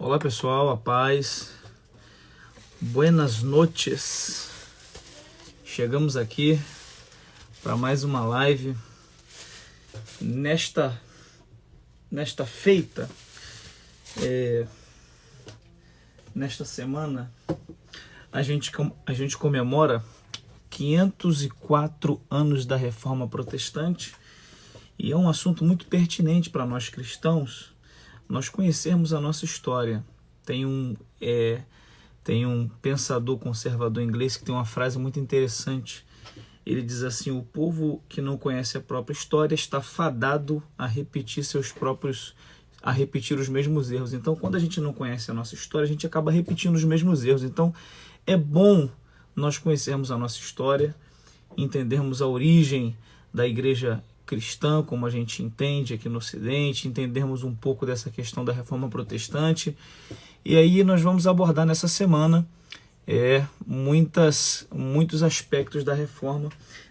Olá pessoal, a paz, buenas noches. Chegamos aqui para mais uma live nesta feita, nesta semana a gente comemora 504 anos da Reforma Protestante e é um assunto muito pertinente para nós cristãos. Nós conhecermos a nossa história. Tem um pensador conservador inglês que tem uma frase muito interessante. Ele diz assim: o povo que não conhece a própria história está fadado a repetir os mesmos erros. Então, quando a gente não conhece a nossa história, a gente acaba repetindo os mesmos erros. Então, é bom nós conhecermos a nossa história, entendermos a origem da igreja cristã, como a gente entende aqui no Ocidente, entendermos um pouco dessa questão da Reforma Protestante. E aí nós vamos abordar nessa semana muitos aspectos da Reforma,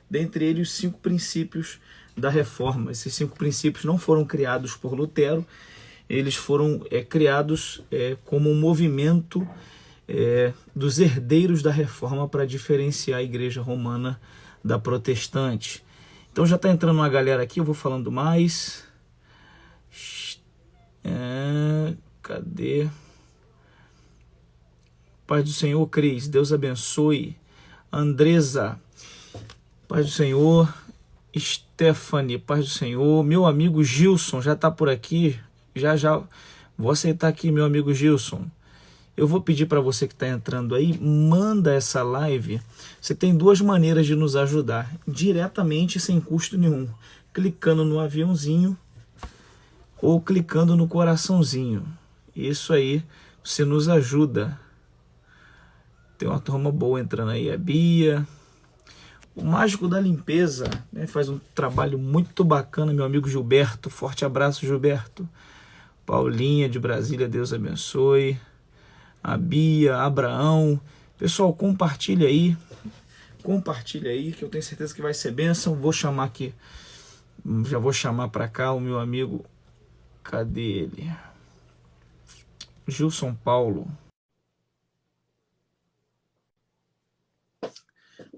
dentre eles os 5 princípios da Reforma. Esses 5 princípios não foram criados por Lutero, eles foram criados como um movimento dos herdeiros da Reforma para diferenciar a Igreja Romana da Protestante. Então já está entrando uma galera aqui, eu vou falando mais. Cadê? Paz do Senhor, Cris, Deus abençoe. Andresa, paz do Senhor. Stephanie, paz do Senhor. Meu amigo Gilson já está por aqui. Já vou aceitar aqui, meu amigo Gilson. Eu vou pedir para você que está entrando aí, manda essa live. Você tem 2 maneiras de nos ajudar, diretamente sem custo nenhum. Clicando no aviãozinho ou clicando no coraçãozinho. Isso aí, você nos ajuda. Tem uma turma boa entrando aí, a Bia. O Mágico da Limpeza, né, faz um trabalho muito bacana, meu amigo Gilberto. Forte abraço, Gilberto. Paulinha de Brasília, Deus abençoe. A Bia, Abraão. Pessoal, compartilha aí, que eu tenho certeza que vai ser bênção. Vou chamar aqui, já vou chamar para cá o meu amigo, cadê ele? Gilson Paulo.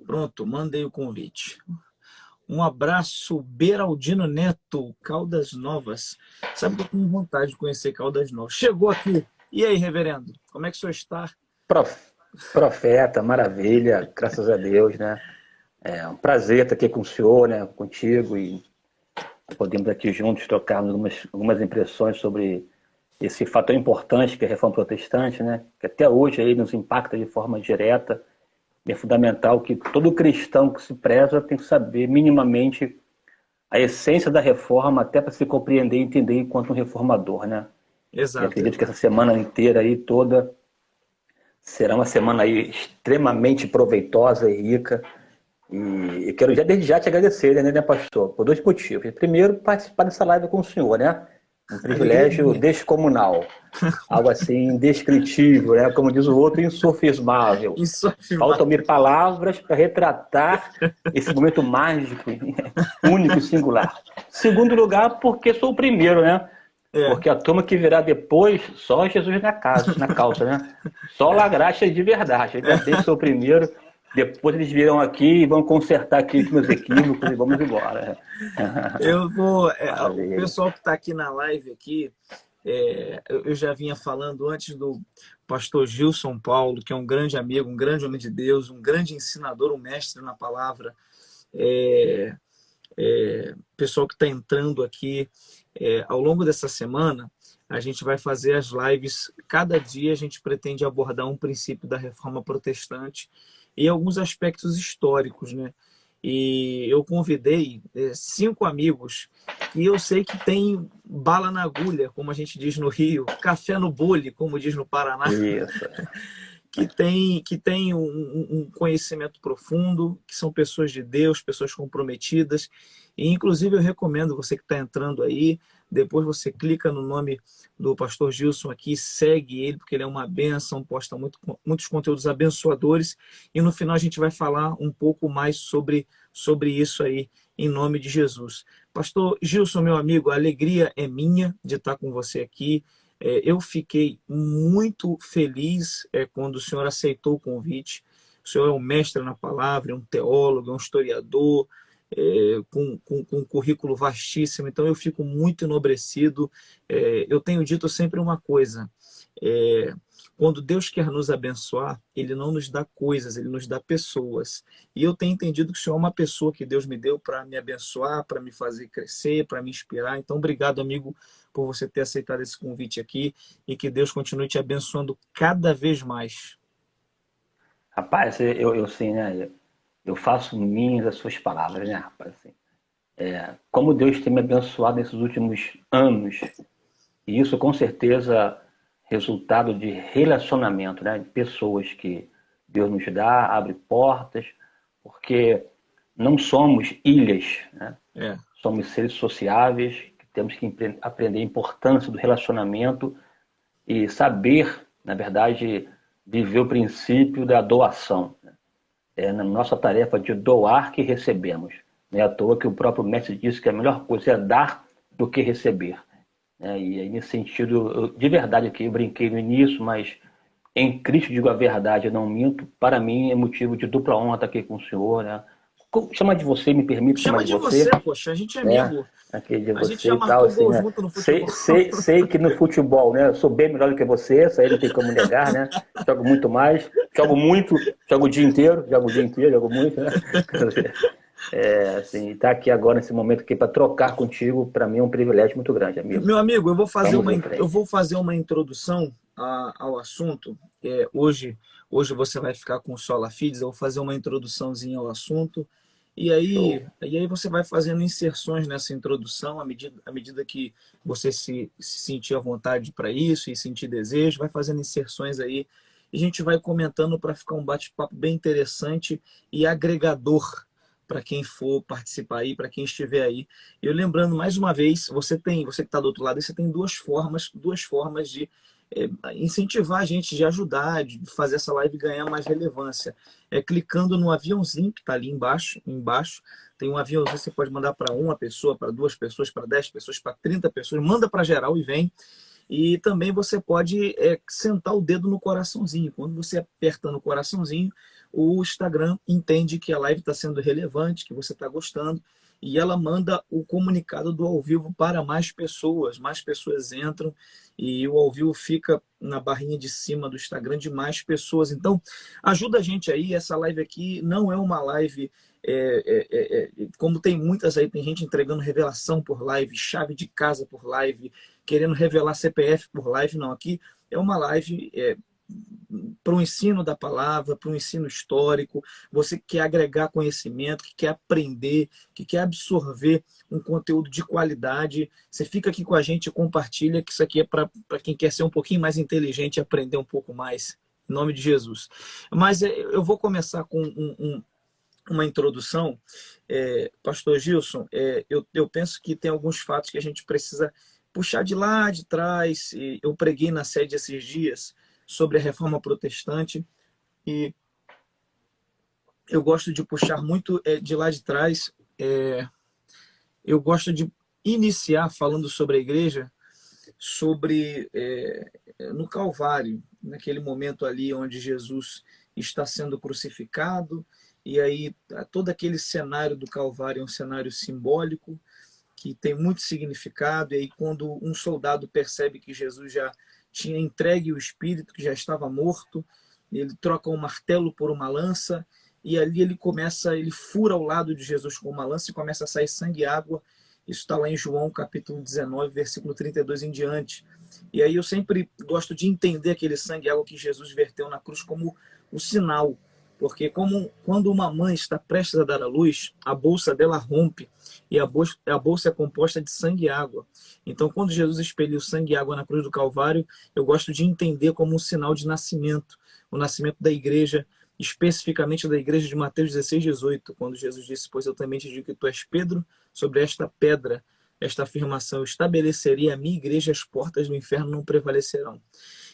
Pronto, mandei o convite. Um abraço, Beraldino Neto, Caldas Novas. Sabe que eu tenho vontade de conhecer Caldas Novas. Chegou aqui. E aí, reverendo, como é que o senhor está? Profeta, maravilha, graças a Deus, né? É um prazer estar aqui com o senhor, né? Contigo, e podemos aqui juntos trocarmos algumas impressões sobre esse fator importante que é a Reforma Protestante, né? Que até hoje aí nos impacta de forma direta. E é fundamental que todo cristão que se preza tem que saber minimamente a essência da reforma, até para se compreender e entender enquanto um reformador, né? Exato. E acredito que essa semana inteira aí toda será uma semana aí extremamente proveitosa e rica. E quero desde já te agradecer, né, pastor? Por 2 motivos. Primeiro, participar dessa live com o senhor, né? Um privilégio descomunal. Algo assim, indescritível, né? Como diz o outro, insofismável. Faltam-me palavras para retratar esse momento mágico, único e singular. Segundo lugar, porque sou o primeiro, né? Porque a turma que virá depois, só Jesus na calça, né? Só lagraxa de verdade. Ainda bem que sou o primeiro. Depois eles virão aqui e vão consertar aqui os meus equívocos e vamos embora. Eu vou... o pessoal que está aqui na live aqui, eu já vinha falando antes do pastor Gilson Paulo, que é um grande amigo, um grande homem de Deus, um grande ensinador, um mestre na palavra. Pessoal que está entrando aqui, ao longo dessa semana, a gente vai fazer as lives. Cada dia a gente pretende abordar um princípio da Reforma Protestante e alguns aspectos históricos, né? E eu convidei 5 amigos e eu sei que tem bala na agulha, como a gente diz no Rio, café no bule, como diz no Paraná. Isso. que tem um conhecimento profundo, que são pessoas de Deus, pessoas comprometidas. E, inclusive, eu recomendo você que está entrando aí, depois você clica no nome do pastor Gilson aqui, segue ele, porque ele é uma bênção, posta muitos conteúdos abençoadores. E no final a gente vai falar um pouco mais sobre isso aí, em nome de Jesus. Pastor Gilson, meu amigo, a alegria é minha de estar com você aqui. Eu fiquei muito feliz quando o senhor aceitou o convite. O senhor é um mestre na palavra, é um teólogo, é um historiador, com um currículo vastíssimo, então eu fico muito enobrecido. Eu tenho dito sempre uma coisa: é, quando Deus quer nos abençoar, Ele não nos dá coisas, Ele nos dá pessoas. E eu tenho entendido que o Senhor é uma pessoa que Deus me deu para me abençoar, para me fazer crescer, para me inspirar. Então, obrigado, amigo, por você ter aceitado esse convite aqui e que Deus continue te abençoando cada vez mais. Rapaz, eu sim, né? Eu faço minhas as suas palavras, né, rapaz? Assim, como Deus tem me abençoado nesses últimos anos, e isso com certeza resultado de relacionamento, né? De pessoas que Deus nos dá, abre portas, porque não somos ilhas, né? É, Somos seres sociáveis, que temos que aprender a importância do relacionamento e saber, na verdade, viver o princípio da doação. É na nossa tarefa de doar que recebemos. Não é à toa que o próprio mestre disse que a melhor coisa é dar do que receber. E aí, nesse sentido, de verdade aqui, eu brinquei no início, mas em Cristo digo a verdade, eu não minto. Para mim é motivo de dupla honra estar aqui com o senhor. Né? Chama de você, me permite chamar chama de de você, você, poxa, a gente é né? amigo. Aqui de A gente você já e tal, marcou assim, gol né? junto no Sei, futebol. sei que no futebol, né? Eu sou bem melhor do que você, isso aí não tem como negar, né? Jogo muito mais, jogo muito, jogo o dia inteiro, jogo muito, né? Assim, estar aqui agora nesse momento aqui para trocar contigo, para mim é um privilégio muito grande, amigo. Meu amigo, Vamos em eu frente. vou fazer uma introdução ao assunto. Hoje você vai ficar com o Sola Fides, eu vou fazer uma introduçãozinha ao assunto. Show. E aí você vai fazendo inserções nessa introdução à medida que você se sentir à vontade para isso e sentir desejo, vai fazendo inserções aí. E a gente vai comentando para ficar um bate-papo bem interessante e agregador para quem for participar aí, para quem estiver aí. Eu lembrando mais uma vez, você que está do outro lado, você tem duas formas de incentivar a gente, de ajudar, de fazer essa live ganhar mais relevância. Clicando no aviãozinho que está ali embaixo, tem um aviãozinho, você pode mandar para uma pessoa, para duas pessoas, para 10 pessoas, para 30 pessoas, manda para geral e vem. E também você pode sentar o dedo no coraçãozinho. Quando você aperta no coraçãozinho, o Instagram entende que a live está sendo relevante, que você está gostando, e ela manda o comunicado do ao vivo para mais pessoas entram, e o ao vivo fica na barrinha de cima do Instagram de mais pessoas. Então, ajuda a gente aí, essa live aqui não é uma live... como tem muitas aí, tem gente entregando revelação por live, chave de casa por live, querendo revelar CPF por live, não. Aqui é uma live para o ensino da palavra, para o ensino histórico. Você que quer agregar conhecimento, que quer aprender, que quer absorver um conteúdo de qualidade, você fica aqui com a gente e compartilha, que isso aqui é para quem quer ser um pouquinho mais inteligente e aprender um pouco mais. Em nome de Jesus. Mas eu vou começar com uma introdução. Pastor Gilson, eu penso que tem alguns fatos que a gente precisa puxar de lá de trás. Eu preguei na sede esses dias sobre a reforma protestante e eu gosto de puxar muito de lá de trás. Eu gosto de iniciar falando sobre a igreja, sobre no Calvário, naquele momento ali onde Jesus está sendo crucificado, e aí todo aquele cenário do Calvário é um cenário simbólico, que tem muito significado, e aí quando um soldado percebe que Jesus já tinha entregue o espírito, que já estava morto, ele troca um martelo por uma lança, e ali ele fura ao lado de Jesus com uma lança e começa a sair sangue e água. Isso está lá em João capítulo 19, versículo 32 em diante. E aí eu sempre gosto de entender aquele sangue e água que Jesus verteu na cruz como o sinal, porque quando uma mãe está prestes a dar à luz, a bolsa dela rompe, e a bolsa é composta de sangue e água. Então, quando Jesus expeliu sangue e água na cruz do Calvário, eu gosto de entender como um sinal de nascimento, o nascimento da igreja, especificamente da igreja de Mateus 16:18, quando Jesus disse: pois eu também te digo que tu és Pedro, sobre esta pedra, esta afirmação, eu estabeleceria a minha igreja, as portas do inferno não prevalecerão.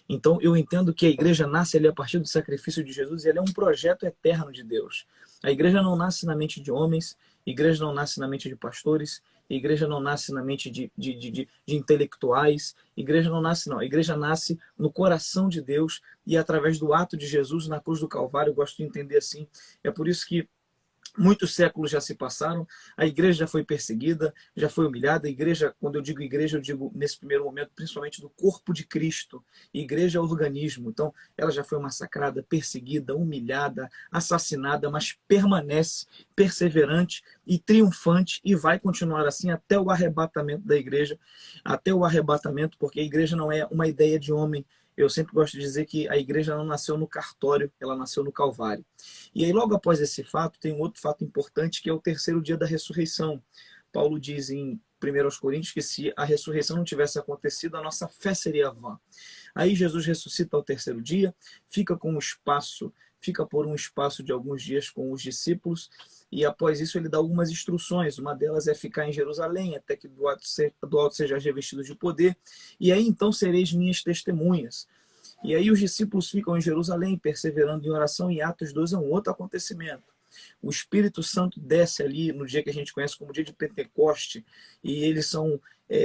Então, eu entendo que a igreja nasce ali a partir do sacrifício de Jesus e ela é um projeto eterno de Deus. A igreja não nasce na mente de homens, a igreja não nasce na mente de pastores, igreja não nasce na mente de intelectuais, igreja não nasce não, a igreja nasce no coração de Deus e através do ato de Jesus na cruz do Calvário. Eu gosto de entender assim. É por isso que muitos séculos já se passaram, a igreja já foi perseguida, já foi humilhada. A igreja, quando eu digo igreja, eu digo nesse primeiro momento, principalmente do corpo de Cristo. Igreja é organismo, então ela já foi massacrada, perseguida, humilhada, assassinada, mas permanece perseverante e triunfante e vai continuar assim até o arrebatamento da igreja, até o arrebatamento, porque a igreja não é uma ideia de homem. Eu sempre gosto de dizer que a igreja não nasceu no cartório, ela nasceu no Calvário. E aí, logo após esse fato, tem um outro fato importante, que é o terceiro dia da ressurreição. Paulo diz em 1 Coríntios que se a ressurreição não tivesse acontecido, a nossa fé seria vã. Aí Jesus ressuscita ao terceiro dia, fica por um espaço de alguns dias com os discípulos, e após isso ele dá algumas instruções. Uma delas é ficar em Jerusalém, até que do alto seja revestido de poder, e aí então sereis minhas testemunhas. E aí os discípulos ficam em Jerusalém, perseverando em oração. Em Atos 2 é um outro acontecimento. O Espírito Santo desce ali no dia que a gente conhece como dia de Pentecoste, e eles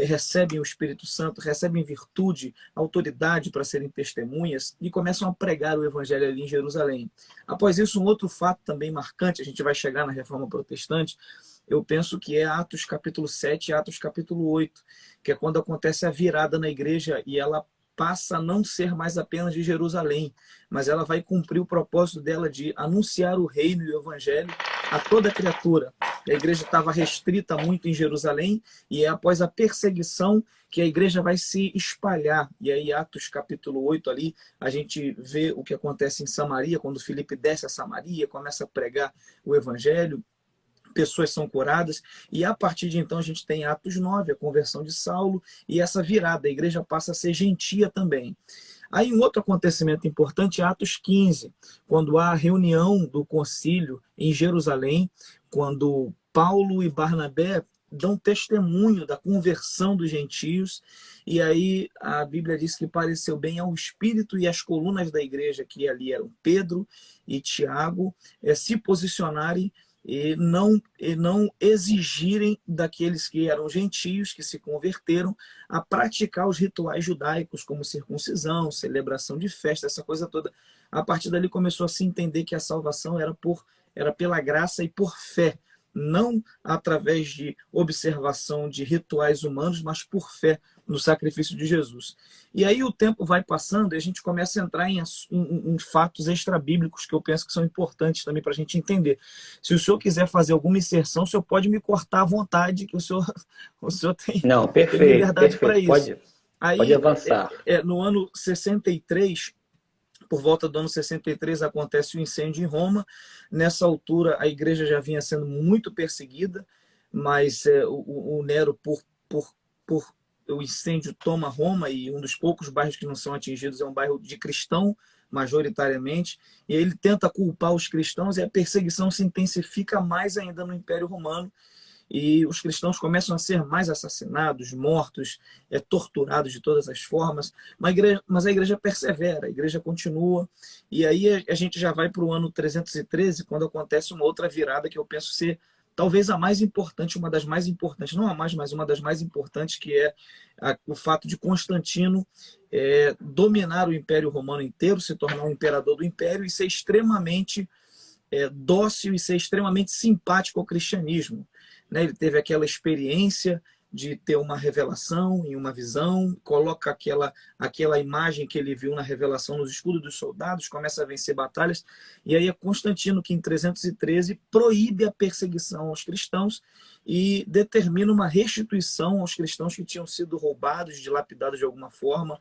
recebem o Espírito Santo, recebem virtude, autoridade para serem testemunhas e começam a pregar o Evangelho ali em Jerusalém. Após isso, um outro fato também marcante, a gente vai chegar na Reforma Protestante, eu penso que é Atos capítulo 7 e Atos capítulo 8, que é quando acontece a virada na igreja e ela passa a não ser mais apenas de Jerusalém, mas ela vai cumprir o propósito dela de anunciar o reino e o evangelho a toda criatura. A igreja estava restrita muito em Jerusalém, e é após a perseguição que a igreja vai se espalhar. E aí, Atos capítulo 8 ali, a gente vê o que acontece em Samaria, quando Filipe desce a Samaria, começa a pregar o evangelho, pessoas são curadas, e a partir de então a gente tem Atos 9, a conversão de Saulo, e essa virada, a igreja passa a ser gentia também. Aí um outro acontecimento importante é Atos 15, quando há a reunião do concílio em Jerusalém, quando Paulo e Barnabé dão testemunho da conversão dos gentios, e aí a Bíblia diz que pareceu bem ao Espírito e às colunas da igreja, que ali eram Pedro e Tiago, se posicionarem e não exigirem daqueles que eram gentios, que se converteram, a praticar os rituais judaicos, como circuncisão, celebração de festa, essa coisa toda. A partir dali começou a se entender que a salvação era pela graça e por fé, não através de observação de rituais humanos, mas por fé no sacrifício de Jesus. E aí o tempo vai passando e a gente começa a entrar em fatos extrabíblicos que eu penso que são importantes também para a gente entender. Se o senhor quiser fazer alguma inserção, o senhor pode me cortar à vontade, que o senhor tem, Não, tem perfeito, liberdade para perfeito. isso. Aí, Pode avançar. no ano 63, por volta do ano 63, acontece o incêndio em Roma. Nessa altura, a igreja já vinha sendo muito perseguida, mas o Nero, por o incêndio, toma Roma, e um dos poucos bairros que não são atingidos é um bairro de cristão, majoritariamente, e ele tenta culpar os cristãos, e a perseguição se intensifica mais ainda no Império Romano, e os cristãos começam a ser mais assassinados, mortos, torturados de todas as formas, mas a igreja persevera, a igreja continua, e aí a gente já vai para o ano 313, quando acontece uma outra virada que eu penso ser talvez a mais importante, uma das mais importantes, não a mais, mas uma das mais importantes, que é o fato de Constantino dominar o Império Romano inteiro, se tornar um imperador do Império e ser extremamente dócil e ser extremamente simpático ao cristianismo. Né? Ele teve aquela experiência de ter uma revelação e uma visão, coloca aquela imagem que ele viu na revelação nos escudos dos soldados, começa a vencer batalhas, e aí é Constantino que em 313 proíbe a perseguição aos cristãos e determina uma restituição aos cristãos que tinham sido roubados, dilapidados de alguma forma.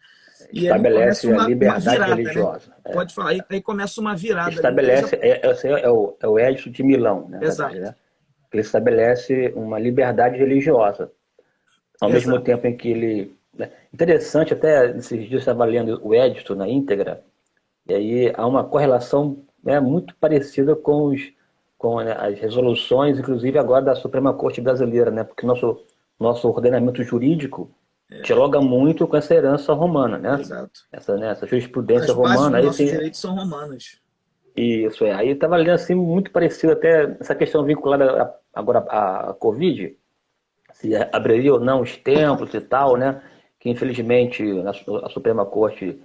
E Estabelece a liberdade virada, religiosa. Né? Pode falar, aí começa uma virada. Estabelece, é o Edito de Milão, né? Exato. Verdade, né? Ele estabelece uma liberdade religiosa. Ao mesmo tempo em que ele... Interessante, até nesses dias eu estava lendo o Edito na íntegra, e aí há uma correlação muito parecida com as resoluções, inclusive agora da Suprema Corte Brasileira, né? Porque nosso ordenamento jurídico dialoga muito com essa herança romana, né? Exato. Essa jurisprudência As bases romana. dos nossos direitos são romanas. Isso, Aí eu estava lendo assim, muito parecido até essa questão vinculada agora à Covid. se abriria ou não os templos e tal, né? Que infelizmente a Suprema Corte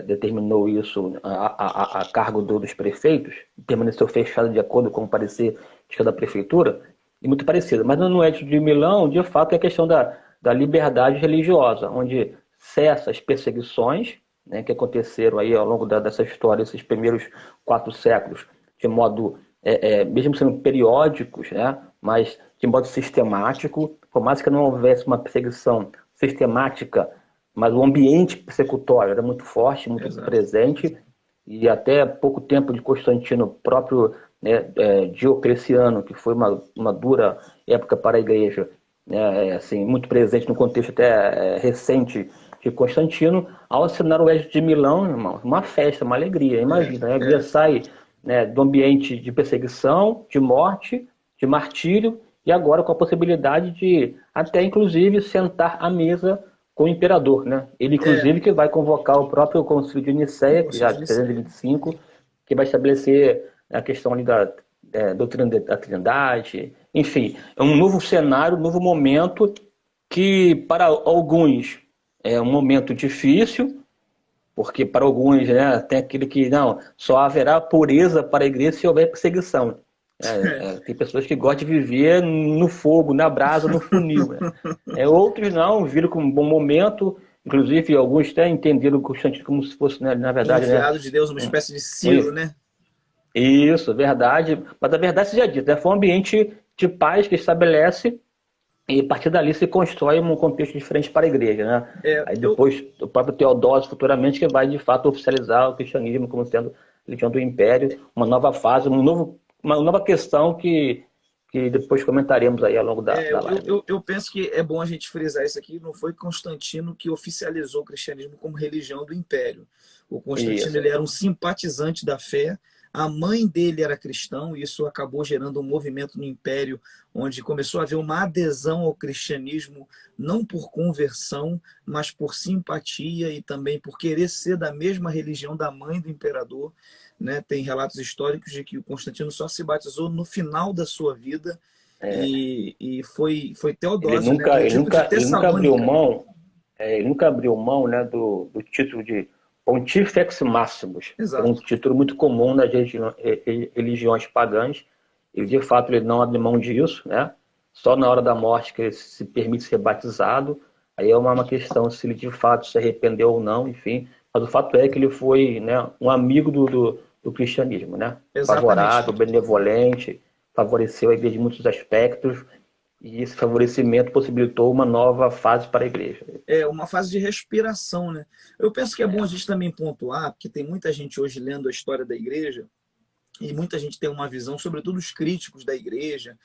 determinou isso a cargo dos prefeitos, permaneceu fechado de acordo com o parecer de cada prefeitura, e muito parecido. Mas no Edito de Milão, de fato, é a questão da liberdade religiosa, onde cessa as perseguições, né, que aconteceram aí ao longo dessa história, esses primeiros 4 séculos, de modo, mesmo sendo periódicos, né, mas de modo sistemático, por mais que não houvesse uma perseguição sistemática, mas o ambiente persecutório era muito forte, muito Exato. presente, e até pouco tempo de Constantino próprio, né, Diocleciano, que foi uma dura época para a igreja, né, assim, muito presente no contexto até recente de Constantino, ao assinar o Edito de Milão, irmão, uma festa, uma alegria. Imagina, né, a igreja sai, né, do ambiente de perseguição, de morte, de martírio, e agora com a possibilidade de até, inclusive, sentar à mesa com o imperador, né? Ele, É, inclusive, que vai convocar o próprio Concílio de o Nicéia, que já Concílio é de de Nicéia. 325, que vai estabelecer a questão ali da doutrina da Trindade. Enfim, é um novo cenário, um novo momento que, para alguns, é um momento difícil, porque para alguns, né, tem aquele que, não, só haverá pureza para a igreja se houver perseguição. Tem pessoas que gostam de viver no fogo, na brasa, no funil, né? Outros não, viram como um bom momento, inclusive alguns até entenderam o Constantino como se fosse, né, na verdade, né, Enviado de Deus, uma um, espécie de um, Ciro, né? isso, verdade. Mas a verdade seja dita, foi um ambiente de paz que estabelece e a partir dali se constrói um contexto diferente para a igreja, né? É, Aí eu, depois o próprio Teodósio futuramente que vai de fato oficializar o cristianismo como sendo religião do império, uma nova fase, uma nova questão que depois comentaremos aí ao longo da live. eu penso que é bom a gente frisar isso aqui. Não foi Constantino que oficializou o cristianismo como religião do império. O Constantino Isso. ele era um simpatizante da fé. A mãe dele era cristão, e isso acabou gerando um movimento no império, onde começou a haver uma adesão ao cristianismo, não por conversão, mas por simpatia e também por querer ser da mesma religião da mãe do imperador. Né? Tem relatos históricos de que o Constantino só se batizou no final da sua vida, e foi Ele Teodósio, né, nunca, do ele Edito de nunca, ele nunca abriu Tessalônica. mão, ele nunca abriu mão, né, do título de Pontifex Maximus, que era um Exato. título muito comum nas religiões pagãs, e de fato ele não abre mão disso, né? Só na hora da morte que ele se permite ser batizado, aí é uma questão se ele de fato se arrependeu ou não, enfim, mas o fato é que ele foi, né, um amigo do cristianismo, né? Exatamente. Favorável, benevolente, favoreceu a igreja em muitos aspectos, e esse favorecimento possibilitou uma nova fase para a igreja. É uma fase de respiração, né? Eu penso que é bom a gente também pontuar, porque tem muita gente hoje lendo a história da igreja, e muita gente tem uma visão, sobretudo os críticos da igreja,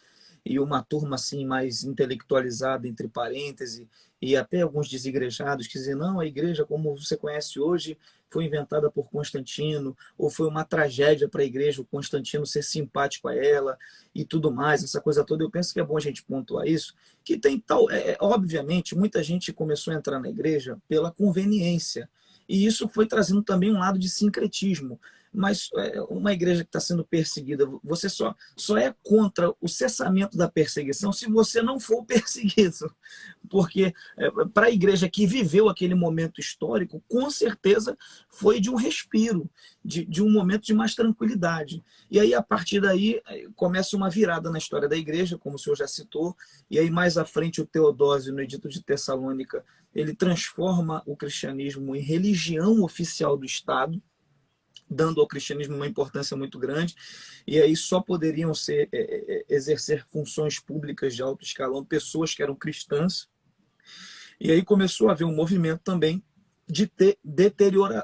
e uma turma assim mais intelectualizada, entre parênteses, e até alguns desigrejados que dizem, não, a igreja como você conhece hoje foi inventada por Constantino, ou foi uma tragédia para a igreja o Constantino ser simpático a ela e tudo mais, essa coisa toda. Eu penso que é bom a gente pontuar isso, que tem tal, obviamente, muita gente começou a entrar na igreja pela conveniência, e isso foi trazendo também um lado de sincretismo. Mas uma igreja que está sendo perseguida, você só é contra o cessamento da perseguição se você não for perseguido. Porque para a igreja que viveu aquele momento histórico, com certeza foi de um respiro, de um momento de mais tranquilidade. E aí, a partir daí, começa uma virada na história da igreja, como o senhor já citou, e aí mais à frente o Teodósio, no Edito de Tessalônica, ele transforma o cristianismo em religião oficial do Estado, dando ao cristianismo uma importância muito grande, e aí só poderiam exercer funções públicas de alto escalão pessoas que eram cristãs, e aí começou a haver um movimento também de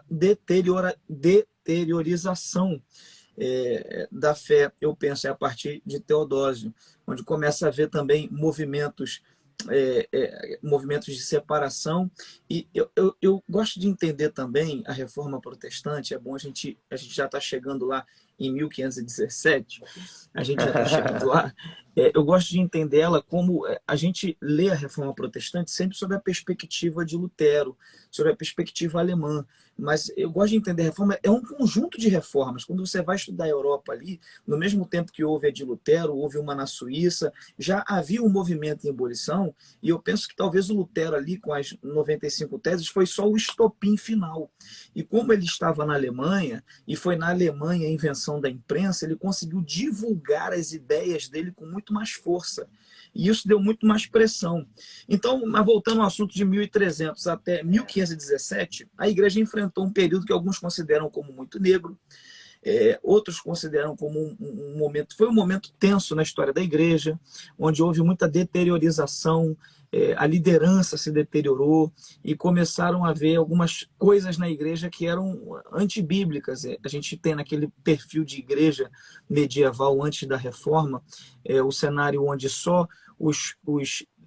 deteriorização da fé, eu penso, a partir de Teodósio, onde começa a haver também movimentos de separação. E eu gosto de entender também a reforma protestante. É bom, a gente já está chegando lá em 1517, a gente já está chegando lá. Eu gosto de entender ela como a gente lê a reforma protestante sempre sob a perspectiva de Lutero, sob a perspectiva alemã, mas eu gosto de entender reforma, é um conjunto de reformas. Quando você vai estudar a Europa ali, no mesmo tempo que houve a de Lutero, houve uma na Suíça, já havia um movimento em ebulição, e eu penso que talvez o Lutero ali, com as 95 teses, foi só o estopim final. E como ele estava na Alemanha, e foi na Alemanha a invenção da imprensa, ele conseguiu divulgar as ideias dele com muito mais força. E isso deu muito mais pressão. Então, mas voltando ao assunto de 1300 até 1517, a igreja enfrentou um período que alguns consideram como muito negro, outros consideram como um momento, foi um momento tenso na história da igreja, onde houve muita deteriorização, a liderança se deteriorou e começaram a ver algumas coisas na igreja que eram antibíblicas. A gente tem naquele perfil de igreja medieval antes da reforma, o cenário onde só os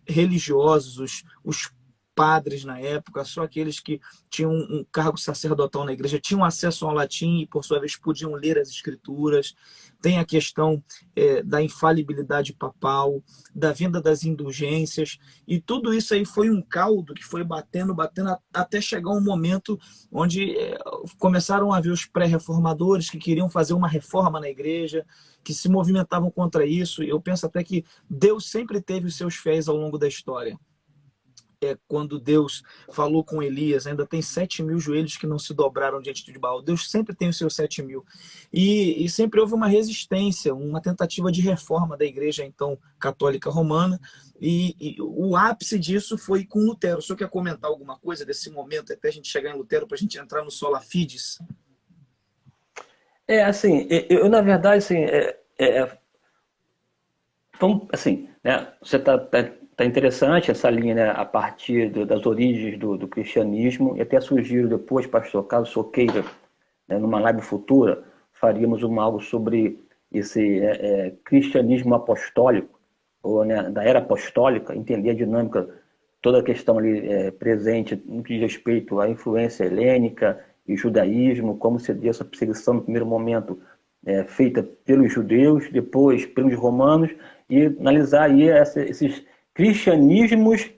religiosos, os padres na época, só aqueles que tinham um cargo sacerdotal na igreja tinham acesso ao latim e, por sua vez, podiam ler as escrituras. Tem a questão da infalibilidade papal, da vinda das indulgências, e tudo isso aí foi um caldo que foi batendo, até chegar um momento onde começaram a ver os pré-reformadores que queriam fazer uma reforma na igreja, que se movimentavam contra isso. Eu penso até que Deus sempre teve os seus fiéis ao longo da história. Quando Deus falou com Elias, ainda tem 7.000 joelhos que não se dobraram diante de Baal. Deus sempre tem os seus 7.000. E sempre houve uma resistência, uma tentativa de reforma da igreja, então, católica romana. E o ápice disso foi com Lutero. O senhor quer comentar alguma coisa desse momento, até a gente chegar em Lutero, para a gente entrar no Sola Fides? Assim, eu na verdade, assim, vamos, assim, né, você tá interessante essa linha, né, a partir das origens do cristianismo, e até sugiro depois, pastor, caso o senhor queira, né, numa live futura, faríamos algo sobre esse cristianismo apostólico, ou, né, da era apostólica, entender a dinâmica, toda a questão ali presente no que diz respeito à influência helênica e judaísmo, como se deu essa perseguição no primeiro momento feita pelos judeus, depois pelos romanos, e analisar aí esses cristianismos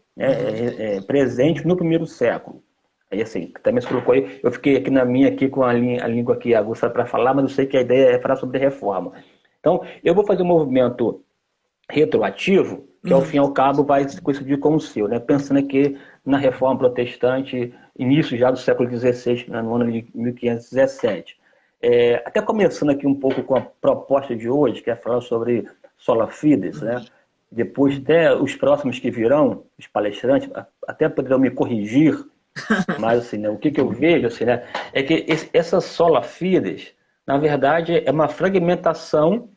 presentes no primeiro século. Aí assim, também se colocou aí, eu fiquei aqui na minha, aqui com a língua aqui aguçada para falar, mas eu sei que a ideia é falar sobre reforma. Então, eu vou fazer um movimento retroativo, que ao fim e ao cabo vai coincidir com o seu, né? Pensando aqui na reforma protestante, início já do século XVI, né? No ano de 1517. Até começando aqui um pouco com a proposta de hoje, que é falar sobre Sola Fides, né? Depois até os próximos que virão, os palestrantes, até poderão me corrigir, mas assim, né, o que eu vejo assim, né, é que essa Sola Fides, na verdade, é uma fragmentação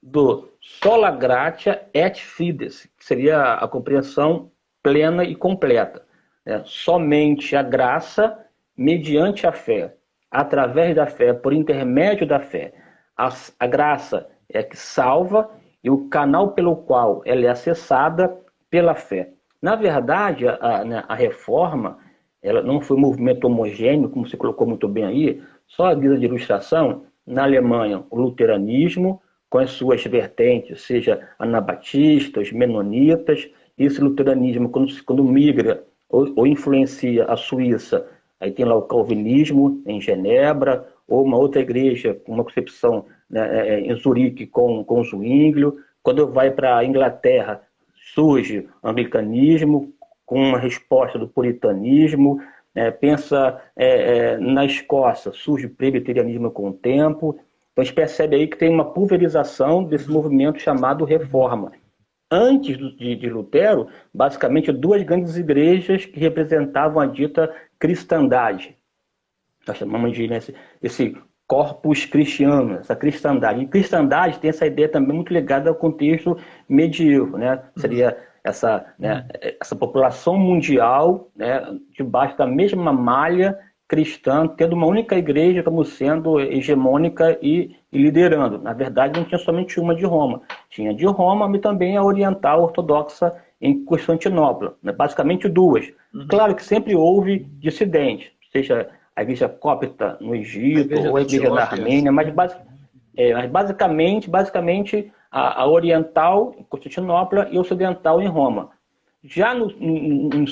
do Sola Gratia et Fides, que seria a compreensão plena e completa. Né? Somente a graça mediante a fé, através da fé, por intermédio da fé. A graça é que salva e o canal pelo qual ela é acessada pela fé. Na verdade, a reforma ela não foi um movimento homogêneo, como você colocou muito bem aí, só a guisa de ilustração. Na Alemanha, o luteranismo, com as suas vertentes, seja anabatistas, menonitas, esse luteranismo, quando migra ou influencia a Suíça, aí tem lá o calvinismo em Genebra, ou uma outra igreja com uma concepção, né, em Zurique com Zwinglio. Quando vai para a Inglaterra, surge o anglicanismo com uma resposta do puritanismo. Pensa na Escócia, surge o presbiterianismo com o tempo. Então a gente percebe aí que tem uma pulverização desse movimento chamado Reforma. Antes de Lutero, basicamente duas grandes igrejas que representavam a dita cristandade. Nós chamamos de esse corpus cristiano, essa cristandade. E cristandade tem essa ideia também muito ligada ao contexto medieval, né? Seria essa população mundial, né, debaixo da mesma malha cristã, tendo uma única igreja como sendo hegemônica e liderando. Na verdade, não tinha somente uma de Roma. Tinha de Roma, mas também a oriental ortodoxa em Constantinopla. Né? Basicamente duas. Claro que sempre houve dissidentes, seja a igreja cópita no Egito ou a igreja na Armênia, mas basicamente a oriental em Constantinopla e a ocidental em Roma. já no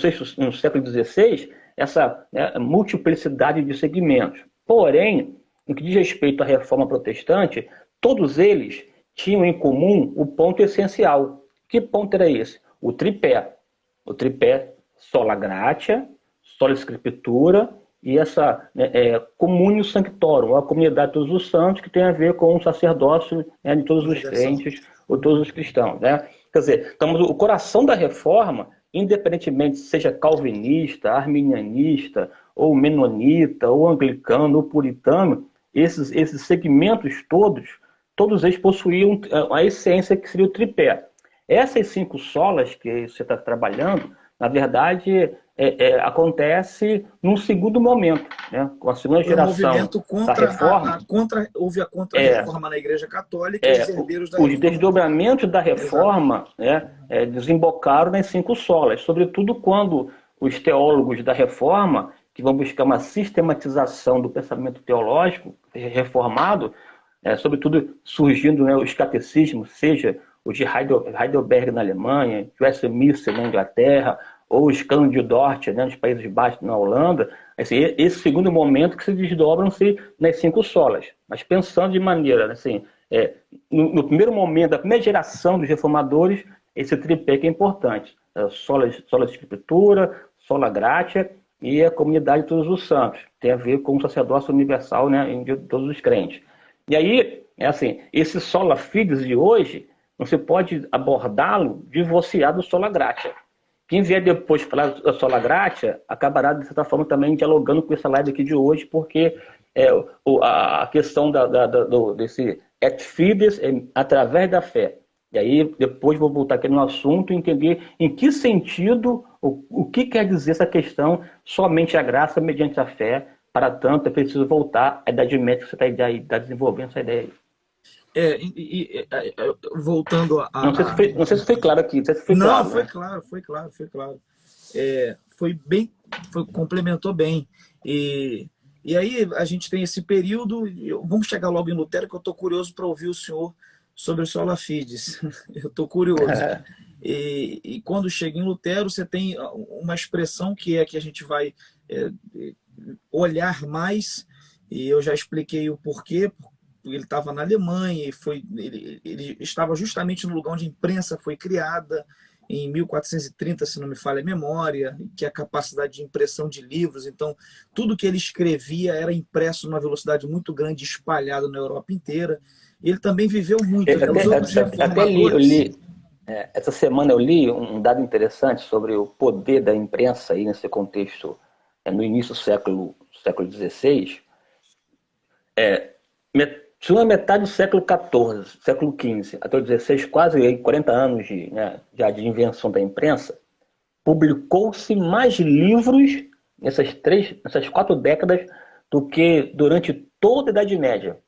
século XVI, essa, né, multiplicidade de segmentos. Porém, no que diz respeito à reforma protestante, todos eles tinham em comum o ponto essencial. Que ponto era esse? O tripé. O tripé sola gratia, sola scriptura e essa, né, communio sanctorum, a comunidade de todos os santos, que tem a ver com o sacerdócio, né, de todos os crentes ou todos os cristãos. Né? Quer dizer, então, o coração da reforma, independentemente seja calvinista, arminianista, ou menonita, ou anglicano, ou puritano, esses segmentos todos eles possuíam a essência que seria o tripé. Essas 5 solas que você está trabalhando, na verdade, acontece num segundo momento, né? Com a segunda geração da reforma. Houve a contra-reforma na Igreja Católica e os herdeiros da os reforma. desdobramentos da reforma, né, desembocaram nas 5 solas, sobretudo quando os teólogos da reforma, que vão buscar uma sistematização do pensamento teológico reformado, sobretudo surgindo, né, os catecismos, seja o de Heidelberg na Alemanha, Westminster na Inglaterra, ou os cânones de Dort, né, nos Países Baixos, na Holanda, assim, esse segundo momento que se desdobram-se nas 5 solas. Mas pensando de maneira, assim, no primeiro momento, da primeira geração dos reformadores, esse tripé que é importante. Sola Escritura, sola gratia e a comunidade de todos os santos. Tem a ver com o sacerdócio universal, né, de todos os crentes. E aí, assim, esse sola fides de hoje, não se pode abordá-lo divorciado do sola gratia. Quem vier depois falar da sola gratia acabará, de certa forma, também dialogando com essa live aqui de hoje, porque a questão desse et fides é através da fé. E aí, depois vou voltar aqui no assunto e entender em que sentido, o que quer dizer essa questão, somente a graça mediante a fé. Para tanto, é preciso voltar à Idade Média, que você está desenvolvendo essa ideia aí. Voltando a... Não sei se foi claro aqui. Não, sei se foi não, claro, foi, né? claro, foi claro, foi claro. Complementou bem. E aí a gente tem esse período, vamos chegar logo em Lutero, que eu estou curioso para ouvir o senhor sobre o sola fides. Eu estou curioso. E quando chega em Lutero, você tem uma expressão que a gente vai olhar mais, e eu já expliquei o porquê. Ele estava na Alemanha e ele estava justamente no lugar onde a imprensa foi criada, em 1430, se não me falha a memória, que é a capacidade de impressão de livros. Então, tudo que ele escrevia era impresso numa velocidade muito grande, espalhado na Europa inteira. Ele também viveu muito. Essa semana eu li um dado interessante sobre o poder da imprensa aí nesse contexto, no início do século XVI. Segunda metade do século XIV, século XV, até o XVI, quase 40 anos já de invenção da imprensa, publicou-se mais livros nessas 4 décadas do que durante toda a Idade Média.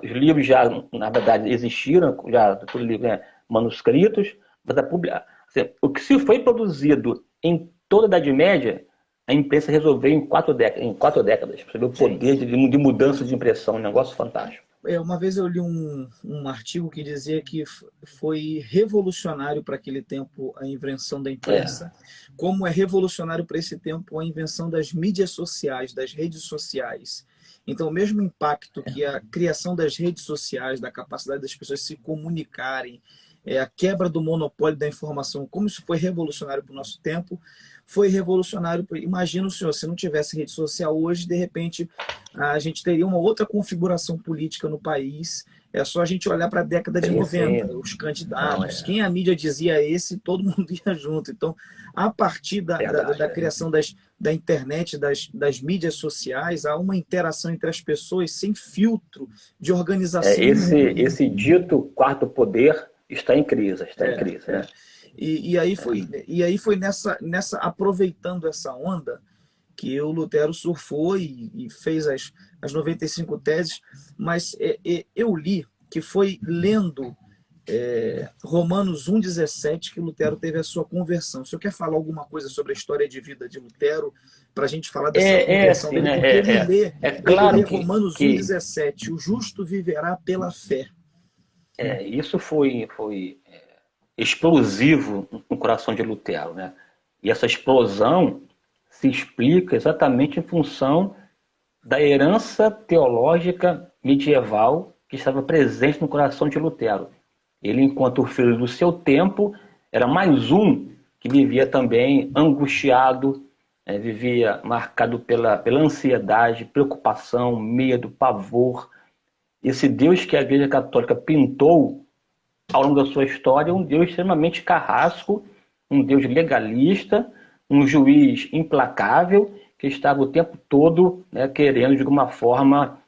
Os livros já, na verdade, existiram, já tudo livro, manuscritos, mas assim, o que se foi produzido em toda a Idade Média, a imprensa resolveu em 4 décadas. Você vê o poder de mudança de impressão, um negócio fantástico. Uma vez eu li um artigo que dizia que foi revolucionário para aquele tempo a invenção da imprensa, como é revolucionário para esse tempo a invenção das mídias sociais, das redes sociais. Então, o mesmo impacto que a criação das redes sociais, da capacidade das pessoas se comunicarem, a quebra do monopólio da informação, como isso foi revolucionário para o nosso tempo, foi revolucionário. Imagina o senhor, se não tivesse rede social hoje, de repente a gente teria uma outra configuração política no país. É só a gente olhar para a década de 90, os candidatos, quem a mídia dizia esse, todo mundo ia junto. Então, a partir da criação da internet, das mídias sociais, há uma interação entre as pessoas sem filtro de organização. Esse dito quarto poder está em crise, né? E aí foi nessa aproveitando essa onda que o Lutero surfou e fez as 95 teses, mas eu li que foi lendo Romanos 1,17 que Lutero teve a sua conversão. O senhor quer falar alguma coisa sobre a história de vida de Lutero, para a gente falar dessa conversão dele? Porque ele lê Romanos 1,17, o justo viverá pela fé. Isso foi explosivo no coração de Lutero, né? E essa explosão se explica exatamente em função da herança teológica medieval que estava presente no coração de Lutero. Ele, enquanto filho do seu tempo, era mais um que vivia também angustiado, vivia marcado pela ansiedade, preocupação, medo, pavor. Esse Deus que a Igreja Católica pintou ao longo da sua história é um Deus extremamente carrasco, um Deus legalista, um juiz implacável que estava o tempo todo, né, querendo de alguma forma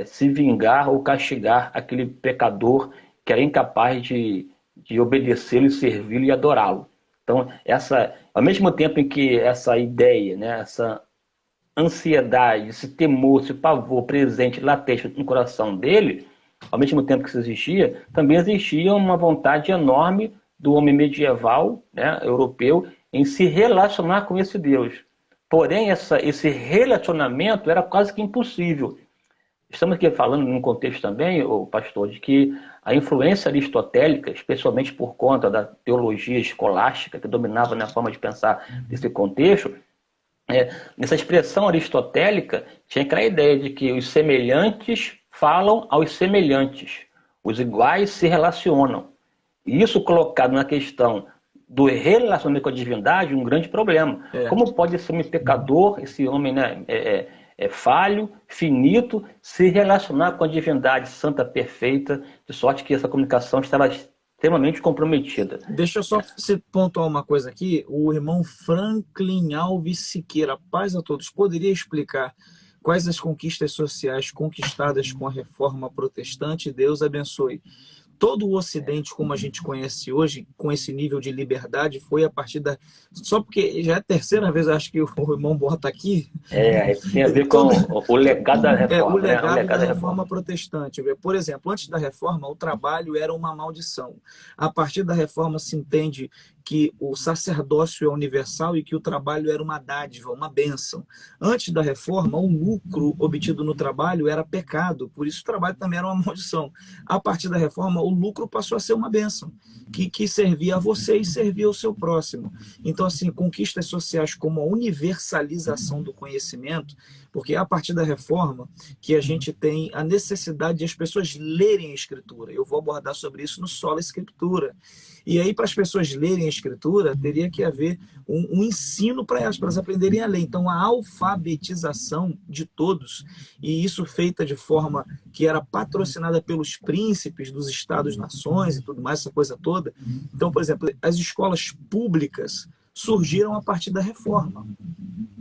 se vingar ou castigar aquele pecador que era incapaz de obedecê-lo, servi-lo e adorá-lo. Então, ao mesmo tempo em que essa ideia, né, essa ansiedade, esse temor, esse pavor presente, latente no coração dele, ao mesmo tempo que isso existia, também existia uma vontade enorme do homem medieval, né, europeu, em se relacionar com esse Deus. Porém, esse relacionamento era quase que impossível. Estamos aqui falando num contexto também, pastor, de que a influência aristotélica, especialmente por conta da teologia escolástica que dominava na forma de pensar desse contexto, nessa expressão aristotélica tinha aquela ideia de que os semelhantes falam aos semelhantes, os iguais se relacionam. E isso colocado na questão do relacionamento com a divindade, um grande problema. Como pode ser um pecador, esse homem, né, falho, finito, se relacionar com a divindade santa, perfeita, de sorte que essa comunicação estava extremamente comprometida. Deixa eu só pontuar uma coisa aqui. O irmão Franklin Alves Siqueira, paz a todos, poderia explicar quais as conquistas sociais conquistadas com a Reforma Protestante? Deus abençoe. Todo o Ocidente, como a gente conhece hoje, com esse nível de liberdade, foi a partir da... Só porque já é a terceira vez, acho que o irmão bota aqui. Tem a ver com o legado da Reforma. O legado da Reforma Protestante. Por exemplo, antes da Reforma, o trabalho era uma maldição. A partir da Reforma se entende que o sacerdócio é universal e que o trabalho era uma dádiva, uma bênção. Antes da Reforma, o lucro obtido no trabalho era pecado, por isso o trabalho também era uma maldição. A partir da Reforma, o lucro passou a ser uma bênção, que servia a você e servia ao seu próximo. Então, assim, conquistas sociais como a universalização do conhecimento, porque é a partir da Reforma que a gente tem a necessidade de as pessoas lerem a Escritura. Eu vou abordar sobre isso no Sola Escritura. E aí, para as pessoas lerem a Escritura, teria que haver um ensino para elas aprenderem a ler. Então, a alfabetização de todos, e isso feita de forma que era patrocinada pelos príncipes dos Estados-nações e tudo mais, essa coisa toda. Então, por exemplo, as escolas públicas surgiram a partir da Reforma,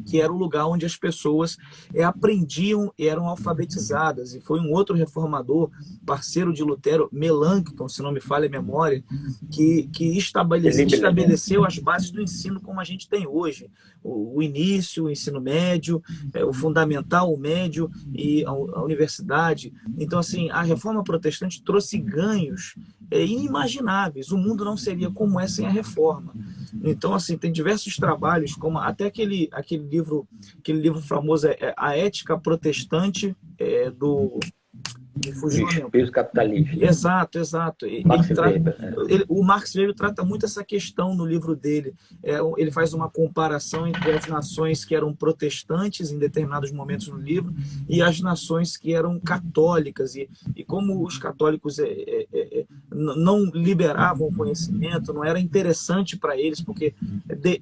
que era o lugar onde as pessoas aprendiam e eram alfabetizadas. E foi um outro reformador, parceiro de Lutero, Melanchthon, se não me falha a memória, que estabeleceu as bases do ensino como a gente tem hoje. O início, o ensino médio, o fundamental, o médio e a universidade. Então, assim, a Reforma Protestante trouxe ganhos inimagináveis. O mundo não seria como é sem a Reforma. Então, assim, tem diversos trabalhos, como até aquele livro famoso, A Ética Protestante, do... Espírito capitalista. Exato. O Max Weber trata muito essa questão no livro dele. Ele faz uma comparação entre as nações que eram protestantes em determinados momentos no livro e as nações que eram católicas. E como os católicos não liberavam o conhecimento, não era interessante para eles, porque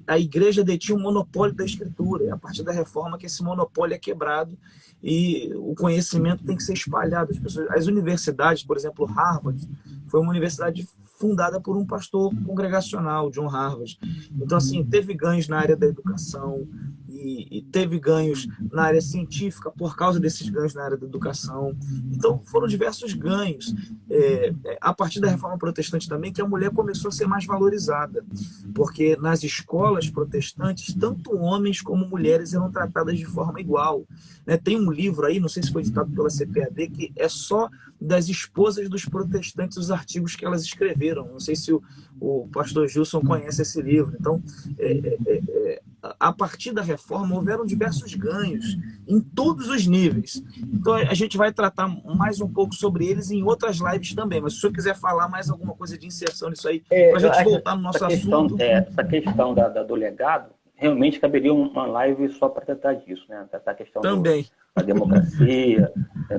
a igreja detinha um monopólio da escritura. É a partir da reforma que esse monopólio é quebrado e o conhecimento tem que ser espalhado. As universidades, por exemplo, Harvard, foi uma universidade fundada por um pastor congregacional, John Harvard. Então, assim, teve ganhos na área da educação e teve ganhos na área científica por causa desses ganhos na área da educação. Então, foram diversos ganhos. A partir da Reforma Protestante também, que a mulher começou a ser mais valorizada, porque nas escolas protestantes, tanto homens como mulheres eram tratadas de forma igual. Tem um livro aí, não sei se foi editado pela CPAD, que é só das esposas dos protestantes, os artigos que elas escreveram. Não sei se o pastor Gilson conhece esse livro. Então, a partir da reforma, houveram diversos ganhos em todos os níveis. Então, a gente vai tratar mais um pouco sobre eles em outras lives também. Mas se o senhor quiser falar mais alguma coisa de inserção nisso aí, para a Eu gente acho voltar no nosso assunto. essa questão do legado, realmente caberia uma live só para tratar disso, né? Tratar a questão Também. da democracia,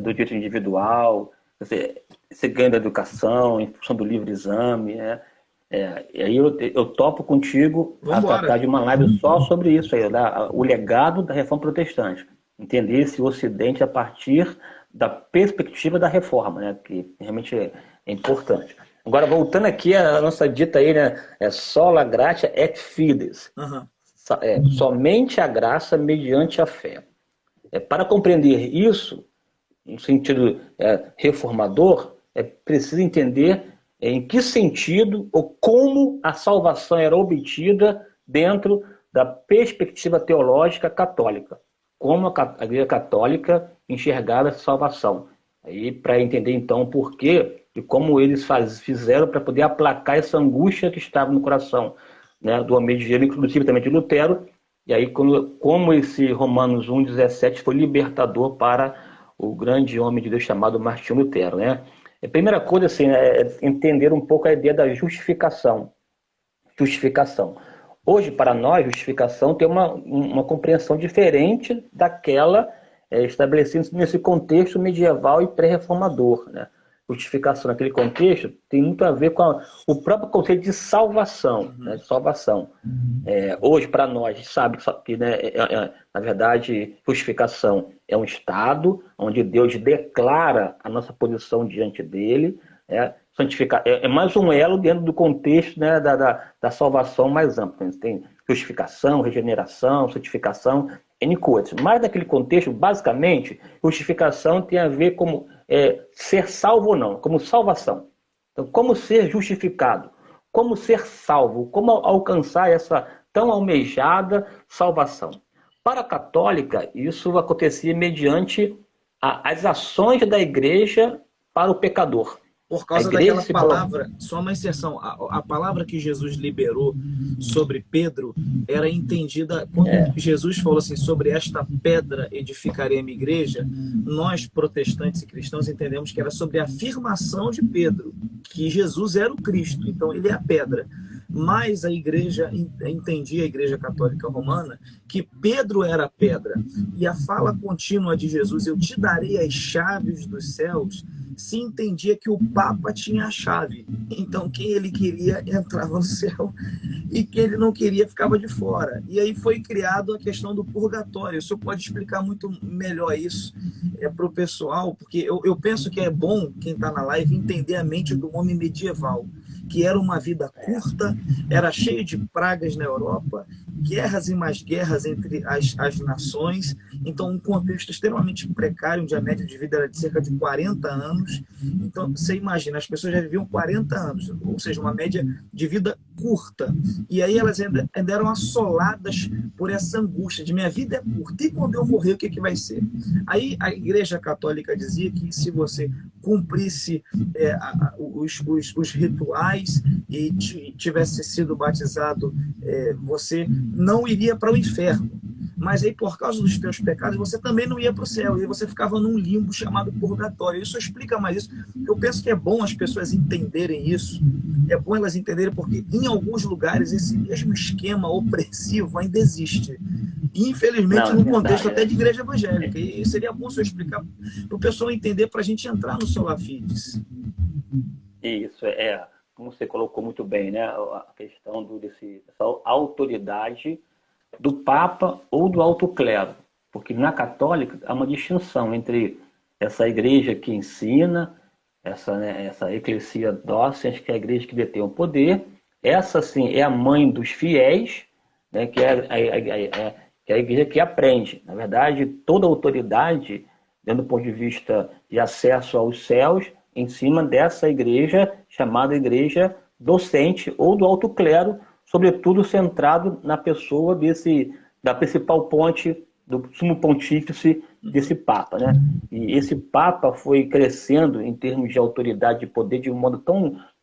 do direito individual, esse ganho da educação, em função do livre exame, né? E aí eu topo contigo a tratar de uma live só sobre isso aí, o legado da reforma protestante. Entender esse Ocidente a partir da perspectiva da reforma, né? Que realmente é importante. Agora, voltando aqui à nossa dita aí, né? Sola gratia et fides. Somente a graça mediante a fé. Para compreender isso, no sentido reformador, é preciso entender em que sentido ou como a salvação era obtida dentro da perspectiva teológica católica. Como a Igreja Católica enxergava essa salvação. Aí, para entender, então, o porquê e como eles fizeram para poder aplacar essa angústia que estava no coração, né, do homem de gelo, inclusive também de Lutero. E aí, como esse Romanos 1,17 foi libertador para o grande homem de Deus chamado Martinho Lutero, né? A primeira coisa assim, é entender um pouco a ideia da justificação. Justificação. Hoje, para nós, justificação tem uma compreensão diferente daquela estabelecida nesse contexto medieval e pré-reformador, né? Justificação naquele contexto tem muito a ver com o próprio conceito de salvação, né? De salvação. Hoje, para nós, a gente sabe que, né, na verdade, justificação é um estado onde Deus declara a nossa posição diante dele. Santificar é mais um elo dentro do contexto, né, da salvação mais ampla. Tem justificação, regeneração, santificação, N coisas. Mas naquele contexto, basicamente, justificação tem a ver com ser salvo ou não, como salvação. Então, como ser justificado, como ser salvo, como alcançar essa tão almejada salvação. Para a católica, isso acontecia mediante as ações da igreja para o pecador. Por causa daquela palavra, só uma inserção, a palavra que Jesus liberou sobre Pedro era entendida, quando Jesus falou assim, sobre esta pedra edificarei a minha igreja, nós protestantes e cristãos entendemos que era sobre a afirmação de Pedro, que Jesus era o Cristo, então ele é a pedra. Mas a igreja entendia, a igreja católica romana, que Pedro era a pedra. E a fala contínua de Jesus, eu te darei as chaves dos céus, se entendia que o Papa tinha a chave. Então, quem ele queria entrava no céu e quem ele não queria ficava de fora. E aí foi criado a questão do purgatório. O senhor pode explicar muito melhor isso para o pessoal, porque eu penso que é bom quem está na live entender a mente do homem medieval, que era uma vida curta, era cheio de pragas na Europa, guerras e mais guerras entre as nações, então um contexto extremamente precário, onde a média de vida era de cerca de 40 anos. Então, você imagina, as pessoas já viviam 40 anos, ou seja, uma média de vida curta. E aí elas ainda eram assoladas por essa angústia de minha vida é curta, e quando eu morrer, o que vai ser? Aí a Igreja Católica dizia que se você cumprisse os rituais e tivesse sido batizado, você não iria para o inferno. Mas aí, por causa dos teus pecados, você também não ia para o céu. E aí você ficava num limbo chamado purgatório. Isso explica mais isso. Eu penso que é bom as pessoas entenderem isso. É bom elas entenderem porque, em alguns lugares, esse mesmo esquema opressivo ainda existe. E, infelizmente, no contexto até de igreja evangélica. E seria bom se eu explicar para o pessoal entender, para a gente entrar no Sola Fides. Isso, como você colocou muito bem, né? A questão dessa autoridade do Papa ou do alto clero, porque na católica há uma distinção entre essa igreja que ensina, essa eclesia docens, que é a igreja que detém o poder, essa sim é a mãe dos fiéis, né, que é a igreja que aprende. Na verdade, toda autoridade, dentro do ponto de vista de acesso aos céus, em cima dessa igreja chamada igreja docente ou do alto clero, sobretudo centrado na pessoa da principal ponte, do sumo pontífice desse Papa, né? E esse Papa foi crescendo em termos de autoridade e poder de um modo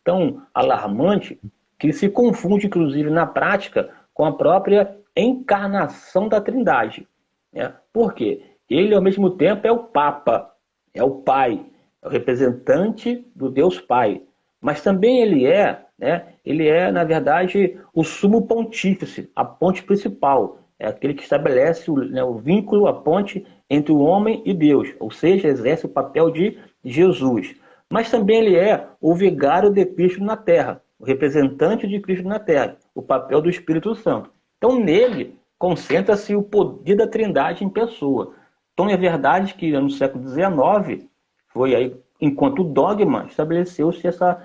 tão alarmante que se confunde, inclusive, na prática, com a própria encarnação da Trindade. Né? Por quê? Ele, ao mesmo tempo, é o Papa, é o Pai, é o representante do Deus Pai. Mas também ele é, na verdade, o sumo pontífice, a ponte principal. É aquele que estabelece o vínculo, a ponte entre o homem e Deus, ou seja, exerce o papel de Jesus. Mas também ele é o vigário de Cristo na Terra, o representante de Cristo na Terra, o papel do Espírito Santo. Então, nele, concentra-se o poder da Trindade em pessoa. Então, é verdade que no século XIX, foi aí, enquanto dogma, estabeleceu-se essa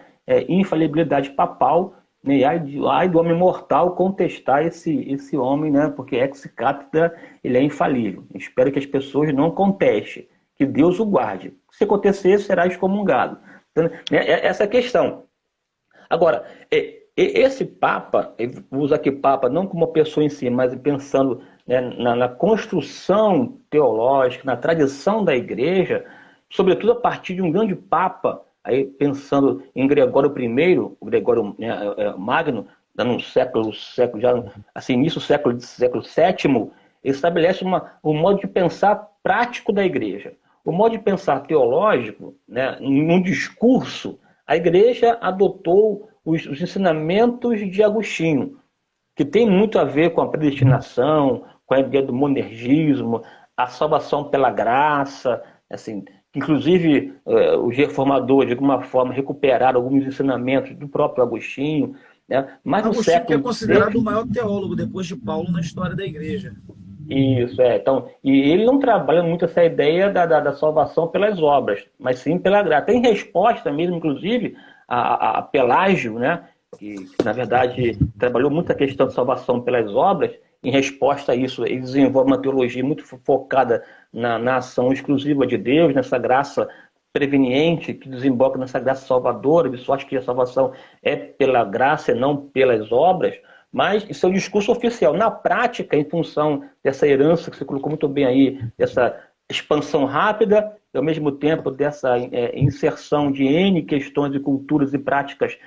infalibilidade papal, né? Ai do homem mortal contestar esse homem, né? Porque ex cathedra ele é infalível. Espero que as pessoas não contestem, que Deus o guarde. Se acontecer, será excomungado. Então, né? Essa é a questão. Agora, esse Papa, vou usar aqui Papa não como uma pessoa em si, mas pensando, né, na construção teológica, na tradição da Igreja, sobretudo a partir de um grande Papa, aí pensando em Gregório I, o Gregório, né, Magno, no século já, assim, início do século VII, ele estabelece um modo de pensar prático da Igreja. O modo de pensar teológico, né, num discurso, a Igreja adotou os ensinamentos de Agostinho, que tem muito a ver com a predestinação, com a ideia do monergismo, a salvação pela graça, assim, inclusive os reformadores, de alguma forma, recuperaram alguns ensinamentos do próprio Agostinho, né? Mas no Agostinho, que é século considerado o XVI, maior teólogo depois de Paulo na história da igreja. isso, então, e ele não trabalha muito essa ideia da salvação pelas obras, mas sim pela graça. Tem resposta mesmo, inclusive, a Pelágio, né, que na verdade trabalhou muito a questão de salvação pelas obras. Em resposta a isso, ele desenvolve uma teologia muito focada na ação exclusiva de Deus, nessa graça preveniente que desemboca nessa graça salvadora, de sorte que a salvação é pela graça e não pelas obras. Mas isso é um discurso oficial. Na prática, em função dessa herança que você colocou muito bem aí, dessa expansão rápida, e ao mesmo tempo dessa inserção de N questões e culturas e práticas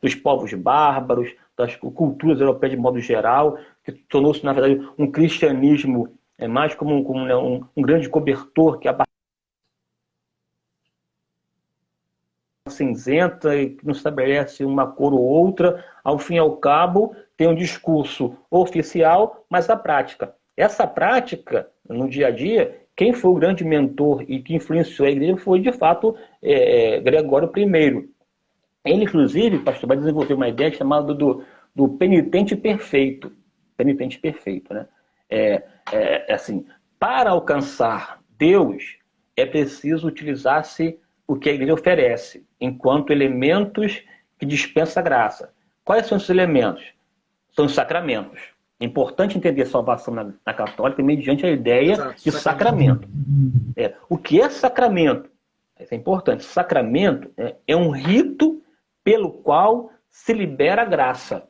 dos povos bárbaros, das culturas europeias de modo geral, que tornou-se, na verdade, um cristianismo mais como um grande cobertor que cinzenta e que não estabelece uma cor ou outra. Ao fim e ao cabo, tem um discurso oficial, mas a prática. Essa prática, no dia a dia, quem foi o grande mentor e que influenciou a igreja foi, de fato, Gregório I. Ele, inclusive, pastor, vai desenvolver uma ideia chamada do penitente perfeito. Penitente perfeito, né? Assim, para alcançar Deus, é preciso utilizar-se o que a igreja oferece, enquanto elementos que dispensa a graça. Quais são esses elementos? São os sacramentos. É importante entender a salvação na católica mediante a ideia de sacramento. O que é sacramento? Isso é importante. Sacramento é um rito pelo qual se libera a graça.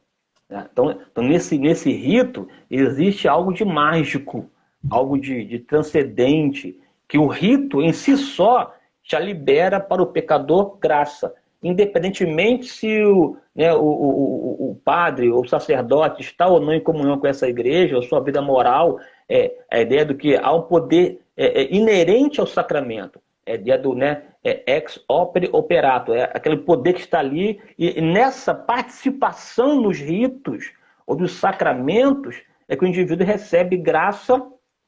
Então nesse rito existe algo de mágico, algo de transcendente, que o rito em si só já libera para o pecador graça, independentemente se o padre ou o sacerdote está ou não em comunhão com essa igreja, ou sua vida moral, a ideia do que há um poder inerente ao sacramento, a ideia do ex opere operato, aquele poder que está ali, e nessa participação nos ritos ou dos sacramentos é que o indivíduo recebe graça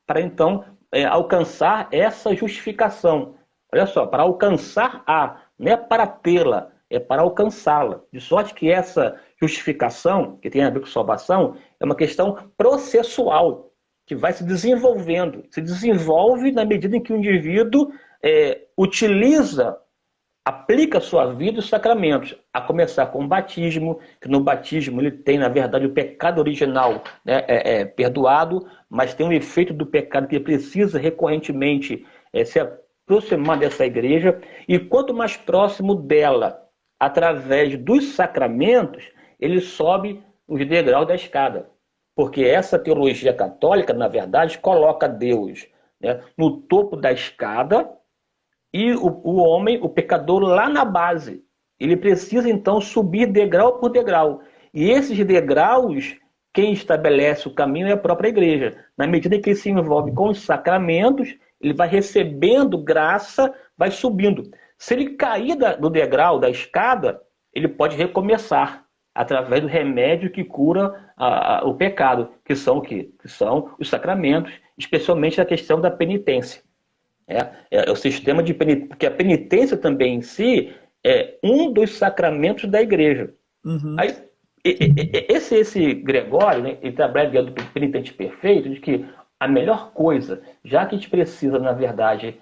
para então alcançar essa justificação. Olha só, para alcançar não é para tê-la, é para alcançá-la. De sorte que essa justificação, que tem a ver com salvação, é uma questão processual, que vai se desenvolvendo. Se desenvolve na medida em que o indivíduo aplica a sua vida os sacramentos, a começar com o batismo, que no batismo ele tem, na verdade, o pecado original perdoado, mas tem um efeito do pecado que precisa recorrentemente se aproximar dessa igreja, e quanto mais próximo dela, através dos sacramentos, ele sobe os degraus da escada. Porque essa teologia católica, na verdade, coloca Deus no topo da escada e o homem, o pecador, lá na base. Ele precisa, então, subir degrau por degrau. E esses degraus quem estabelece o caminho é a própria igreja. Na medida que ele se envolve com os sacramentos, ele vai recebendo graça, vai subindo. Se ele cair do degrau, da escada, ele pode recomeçar através do remédio que cura o pecado, que são o quê? Que são os sacramentos, especialmente a questão da penitência. É o sistema de penitência, porque a penitência também em si é um dos sacramentos da igreja. Uhum. Aí, esse Gregório, né, ele trabalha do penitente perfeito, de que a melhor coisa, já que a gente precisa, na verdade,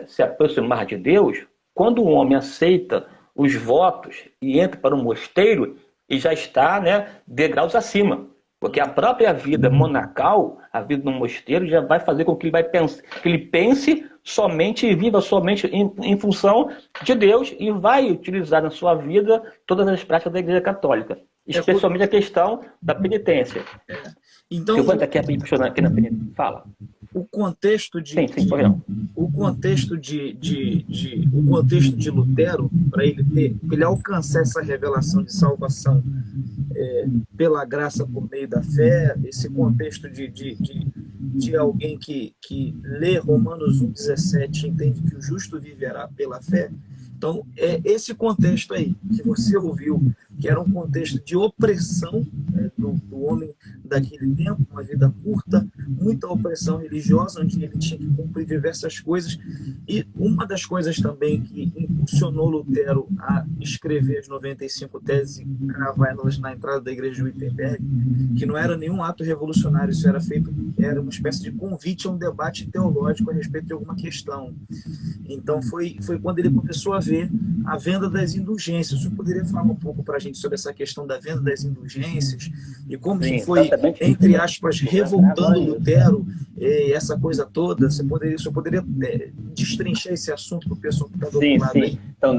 se aproximar de Deus, quando um homem aceita os votos e entra para o mosteiro, ele já está, né, degraus acima. Porque a própria vida monacal, a vida no mosteiro, já vai fazer com que ele pense somente e viva somente em função de Deus e vai utilizar na sua vida todas as práticas da Igreja Católica, especialmente a questão da penitência. Então, eu vou estar aqui na penitência. Fala. O contexto de o contexto de Lutero, para ele alcançar essa revelação de salvação pela graça por meio da fé, esse contexto de alguém que lê Romanos 1,17 entende que o justo viverá pela fé. Então, é esse contexto aí que você ouviu, que era um contexto de opressão do homem daquele tempo, uma vida curta, muita opressão religiosa, onde ele tinha que cumprir diversas coisas. E uma das coisas também que impulsionou Lutero a escrever as 95 teses e cravar elas na entrada da igreja de Wittenberg, que não era nenhum ato revolucionário, isso era uma espécie de convite a um debate teológico a respeito de alguma questão. Então, foi quando ele começou a ver a venda das indulgências. Você poderia falar um pouco para a gente sobre essa questão da venda das indulgências e como que foi, entre aspas, revoltando Lutero, essa coisa toda? Você poderia destrinchar esse assunto para o pessoal que está do outro lado aí? Então,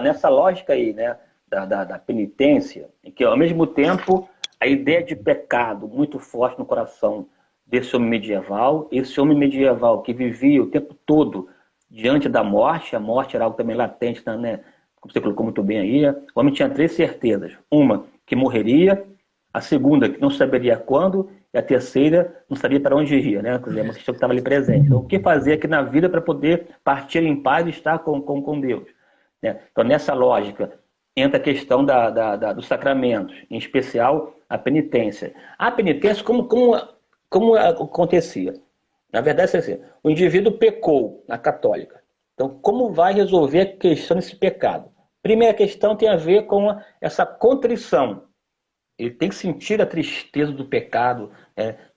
nessa lógica aí, né, da penitência, em que ao mesmo tempo a ideia de pecado muito forte no coração desse homem medieval, esse homem medieval que vivia o tempo todo diante da morte, a morte era algo também latente, né? Como você colocou muito bem aí, o homem tinha 3 certezas. Uma, que morreria; a segunda, que não saberia quando; e a terceira, não sabia para onde iria, né? Quer dizer, uma questão que estava ali presente. Então, o que fazer aqui na vida para poder partir em paz e estar com Deus? Né? Então, nessa lógica, entra a questão dos sacramentos, em especial a penitência. A penitência, como acontecia? Na verdade, assim, o indivíduo pecou na católica. Então, como vai resolver a questão desse pecado? Primeira questão tem a ver com essa contrição. Ele tem que sentir a tristeza do pecado,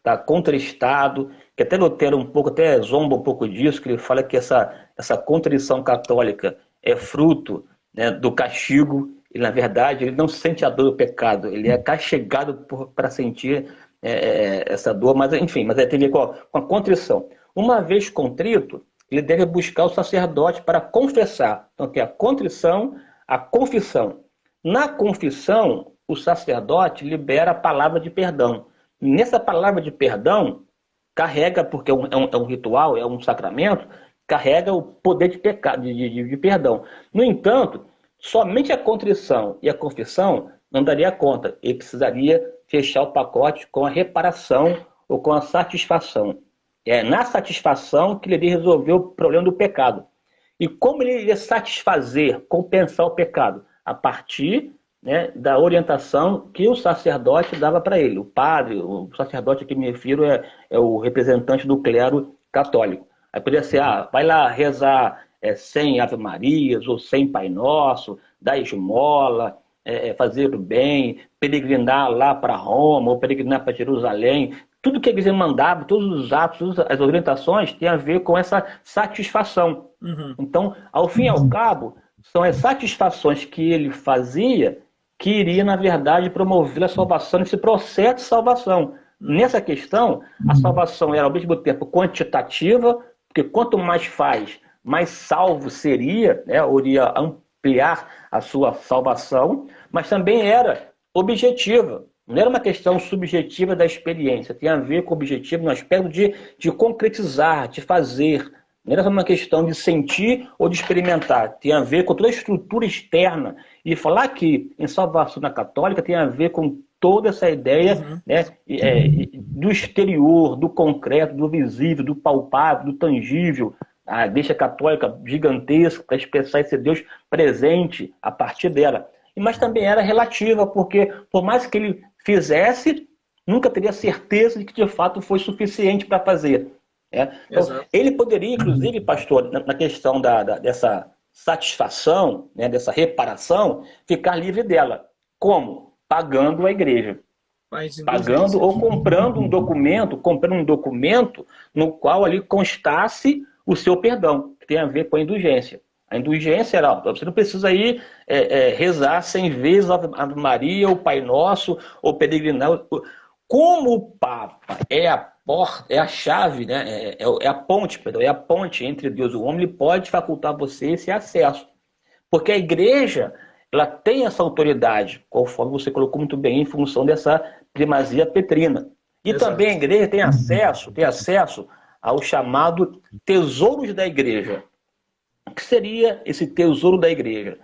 tá contristado, que até Lutero até zomba um pouco disso, que ele fala que essa contrição católica é fruto, né, do castigo, e na verdade ele não sente a dor do pecado, ele é castigado para sentir essa dor, mas enfim, tem a ver com a contrição. Uma vez contrito, ele deve buscar o sacerdote para confessar. Então tem a contrição, a confissão. Na confissão, o sacerdote libera a palavra de perdão. Nessa palavra de perdão, carrega, porque é um ritual, é um sacramento, carrega o poder de perdão. No entanto, somente a contrição e a confissão não daria conta. Ele precisaria fechar o pacote com a reparação ou com a satisfação. É na satisfação que ele iria resolver o problema do pecado. E como ele iria satisfazer, compensar o pecado? A partir, né, da orientação que o sacerdote dava para ele. O padre, o sacerdote a que me refiro é o representante do clero católico. Aí poderia ser, vai lá rezar 100 Ave Marias ou 100 Pai Nosso, dar esmola, fazer o bem, peregrinar lá para Roma ou peregrinar para Jerusalém. Tudo que a igreja mandava, todos os atos, todas as orientações têm a ver com essa satisfação. Uhum. Então, ao fim e ao cabo, são as satisfações que ele fazia que iria, na verdade, promover a salvação, esse processo de salvação. Nessa questão, a salvação era, ao mesmo tempo, quantitativa, porque quanto mais faz, mais salvo seria, né, ou iria ampliar a sua salvação, mas também era objetiva. Não era uma questão subjetiva da experiência, tem a ver com o objetivo no aspecto de concretizar, de fazer. Não era uma questão de sentir ou de experimentar, tem a ver com toda a estrutura externa. E falar que em salvação na católica tem a ver com toda essa ideia, né, do exterior, do concreto, do visível, do palpável, do tangível, a Igreja Católica gigantesca para expressar esse Deus presente a partir dela. Mas também era relativa, porque por mais que ele fizesse, nunca teria certeza de que de fato foi suficiente para fazer. Então, ele poderia, inclusive, pastor, na questão dessa satisfação, né, dessa reparação, ficar livre dela. Como? Pagando a igreja. Pagando ou comprando um documento no qual ali constasse o seu perdão, que tem a ver com a indulgência. A indulgência era, você não precisa ir rezar 100 vezes a Ave Maria, o Pai Nosso, ou peregrinar. Como o Papa é a porta, é a chave, né? é a ponte entre Deus e o homem, ele pode facultar você esse acesso. Porque a igreja, ela tem essa autoridade, conforme você colocou muito bem, em função dessa primazia petrina. E também a igreja tem acesso ao chamado tesouros da igreja. O que seria esse tesouro da igreja?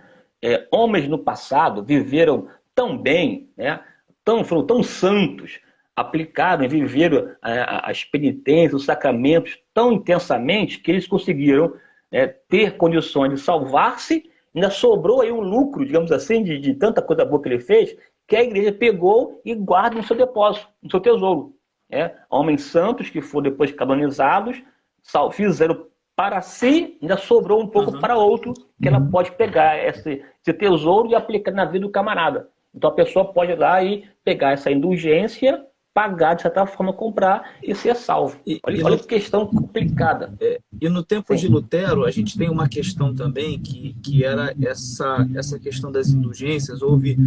Homens no passado viveram tão bem, né? Foram tão santos, aplicaram e viveram as penitências, os sacramentos tão intensamente que eles conseguiram ter condições de salvar-se. Ainda sobrou aí um lucro, digamos assim, de tanta coisa boa que ele fez, que a igreja pegou e guarda no seu depósito, no seu tesouro. Homens santos que foram depois canonizados, fizeram para si, ainda sobrou um pouco para outro, que ela pode pegar esse tesouro e aplicar na vida do camarada. Então a pessoa pode ir lá e pegar essa indulgência, pagar, de certa forma, comprar e ser salvo. Olha que questão complicada. E no tempo de Lutero, a gente tem uma questão também que era essa questão das indulgências. Houve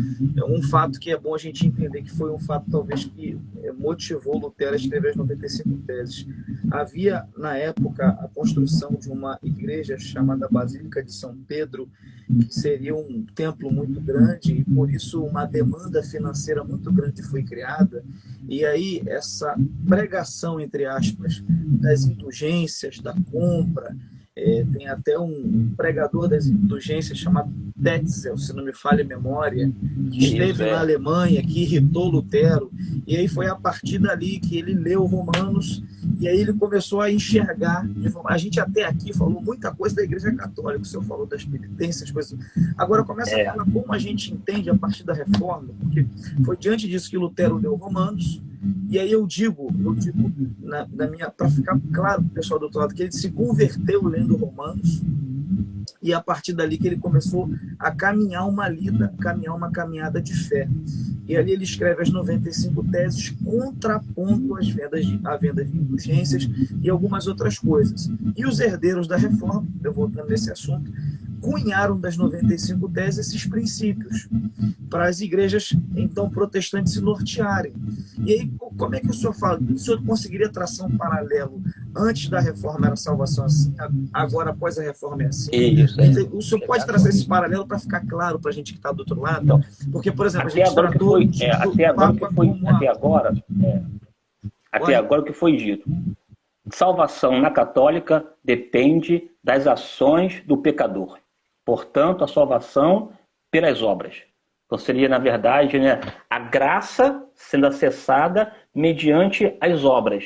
um fato que é bom a gente entender, que foi um fato talvez que motivou Lutero a escrever as 95 teses. Havia, na época, a construção de uma igreja chamada Basílica de São Pedro, que seria um templo muito grande, e por isso uma demanda financeira muito grande foi criada. E aí essa pregação, entre aspas, das indulgências, da compra, tem até um pregador das indulgências chamado Tetzel, se não me falha a memória, que esteve na Alemanha, que irritou Lutero, e aí foi a partir dali que ele leu Romanos, e aí ele começou a enxergar. A gente até aqui falou muita coisa da Igreja Católica, o senhor falou das penitências, coisas. Agora começa a falar como a gente entende a partir da Reforma, porque foi diante disso que Lutero leu Romanos. E aí eu digo para ficar claro para o pessoal do outro lado, que ele se converteu lendo Romanos, e a partir dali que ele começou a caminhar uma caminhada de fé. E ali ele escreve as 95 teses, contrapondo a venda de indulgências e algumas outras coisas. E os herdeiros da Reforma, eu voltando nesse assunto, cunharam das 95 teses esses princípios para as igrejas, então, protestantes se nortearem. E aí, como é que o senhor fala? O senhor conseguiria traçar um paralelo? Antes da reforma era salvação assim, agora após a reforma é assim? Isso, o senhor pode traçar esse paralelo para ficar claro para a gente que está do outro lado? Então, porque, por exemplo, até agora o que foi dito. Salvação na católica depende das ações do pecador. Portanto, a salvação pelas obras. Então seria, na verdade, né, a graça sendo acessada mediante as obras.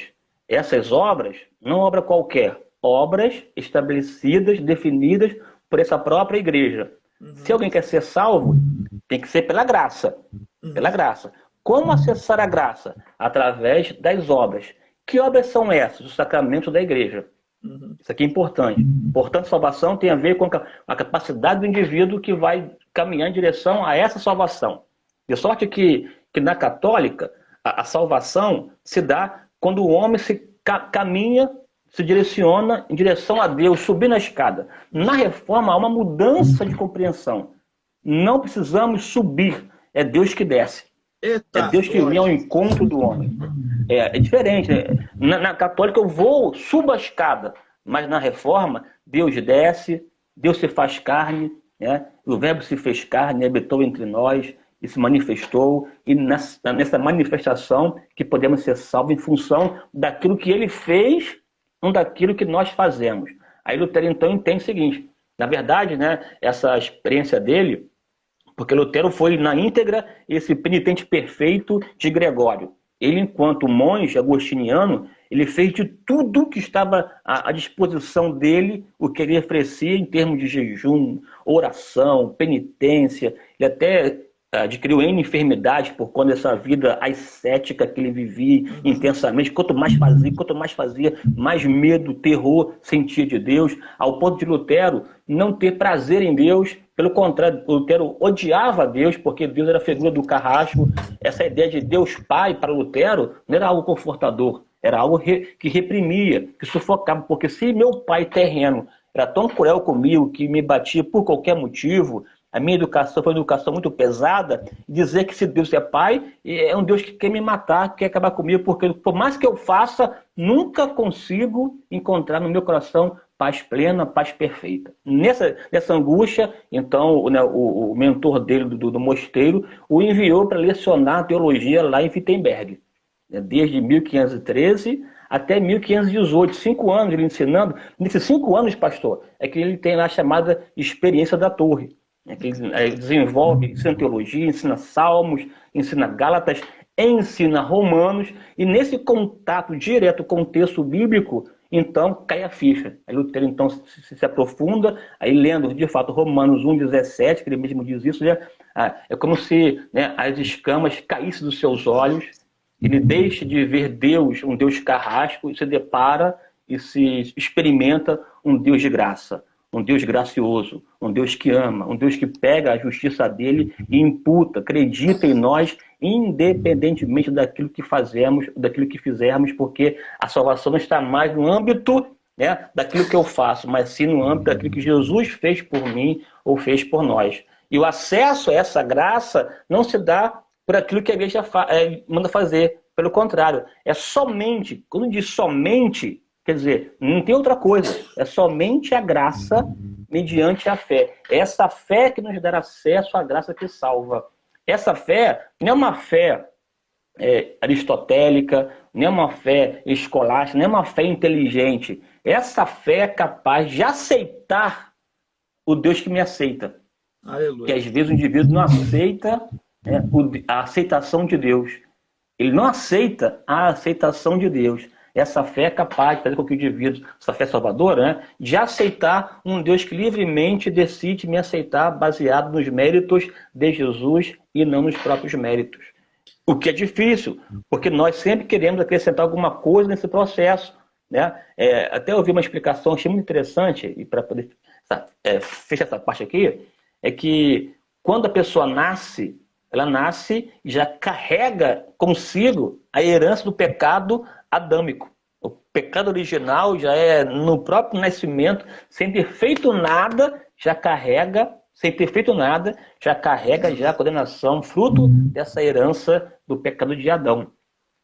Essas obras, não obra qualquer, obras estabelecidas, definidas por essa própria igreja. Se alguém quer ser salvo, tem que ser pela graça. Pela graça. Como acessar a graça? Através das obras. Que obras são essas? Os sacramentos da igreja. Isso aqui é importante. Portanto, salvação tem a ver com a capacidade do indivíduo que vai caminhar em direção a essa salvação. De sorte que na católica, a salvação se dá quando o homem se caminha, se direciona em direção a Deus, subindo a escada. Na reforma, há uma mudança de compreensão. Não precisamos subir, é Deus que desce. É Deus que vem ao encontro do homem. É diferente. Na católica eu subo a escada, mas na reforma Deus desce, Deus se faz carne, né? O verbo se fez carne, habitou entre nós e se manifestou, e nessa manifestação que podemos ser salvos em função daquilo que ele fez, não daquilo que nós fazemos. Aí Lutero então entende o seguinte, na verdade, né, essa experiência dele, Porque Lutero foi, na íntegra, esse penitente perfeito de Gregório. Ele, enquanto monge agostiniano, ele fez de tudo que estava à disposição dele, o que ele oferecia em termos de jejum, oração, penitência. Ele até adquiriu N enfermidades por conta dessa vida ascética que ele vivia intensamente. Quanto mais fazia, mais medo, terror sentia de Deus, ao ponto de Lutero não ter prazer em Deus. Pelo contrário, Lutero odiava Deus, porque Deus era a figura do carrasco. Essa ideia de Deus Pai para Lutero não era algo confortador, era algo que reprimia, que sufocava. Porque se meu pai terreno era tão cruel comigo, que me batia por qualquer motivo, a minha educação foi uma educação muito pesada, dizer que se Deus é pai, é um Deus que quer me matar, quer acabar comigo, porque por mais que eu faça, nunca consigo encontrar no meu coração paz plena, paz perfeita. Nessa angústia, então, né, o mentor dele do mosteiro o enviou para lecionar teologia lá em Wittenberg, né, desde 1513 até 1518, 5 anos ele ensinando. Nesses 5 anos, pastor, é que ele tem lá a chamada experiência da torre. Que desenvolve, ensina teologia, ensina Salmos, ensina Gálatas, ensina Romanos, e nesse contato direto com o texto bíblico, então cai a ficha. Aí Lutero então se aprofunda, aí lendo de fato Romanos 1,17, que ele mesmo diz isso, né? É como se, né, as escamas caíssem dos seus olhos, ele deixa de ver Deus, um Deus carrasco, e se depara e se experimenta um Deus de graça. Um Deus gracioso, um Deus que ama, um Deus que pega a justiça dele e imputa, acredita em nós, independentemente daquilo que fazemos, daquilo que fizermos, porque a salvação não está mais no âmbito, né, daquilo que eu faço, mas sim no âmbito daquilo que Jesus fez por mim ou fez por nós. E o acesso a essa graça não se dá por aquilo que a igreja manda fazer. Pelo contrário, é somente, quando diz somente, quer dizer, não tem outra coisa. É somente a graça mediante a fé. É essa fé que nos dá acesso à graça que salva. Essa fé não é uma fé aristotélica, não é uma fé escolástica, não é uma fé inteligente. Essa fé é capaz de aceitar o Deus que me aceita. Aleluia. Que às vezes o indivíduo não aceita a aceitação de Deus. Ele não aceita a aceitação de Deus. Essa fé é capaz de fazer com que o indivíduo, essa fé salvadora, né, de aceitar um Deus que livremente decide me aceitar baseado nos méritos de Jesus e não nos próprios méritos. O que é difícil, porque nós sempre queremos acrescentar alguma coisa nesse processo, né? Até ouvi uma explicação, achei muito interessante, e para poder fechar essa parte aqui, é que quando a pessoa nasce, ela nasce e já carrega consigo a herança do pecado adâmico. O pecado original já é no próprio nascimento, sem ter feito nada, já carrega já a condenação, fruto dessa herança do pecado de Adão.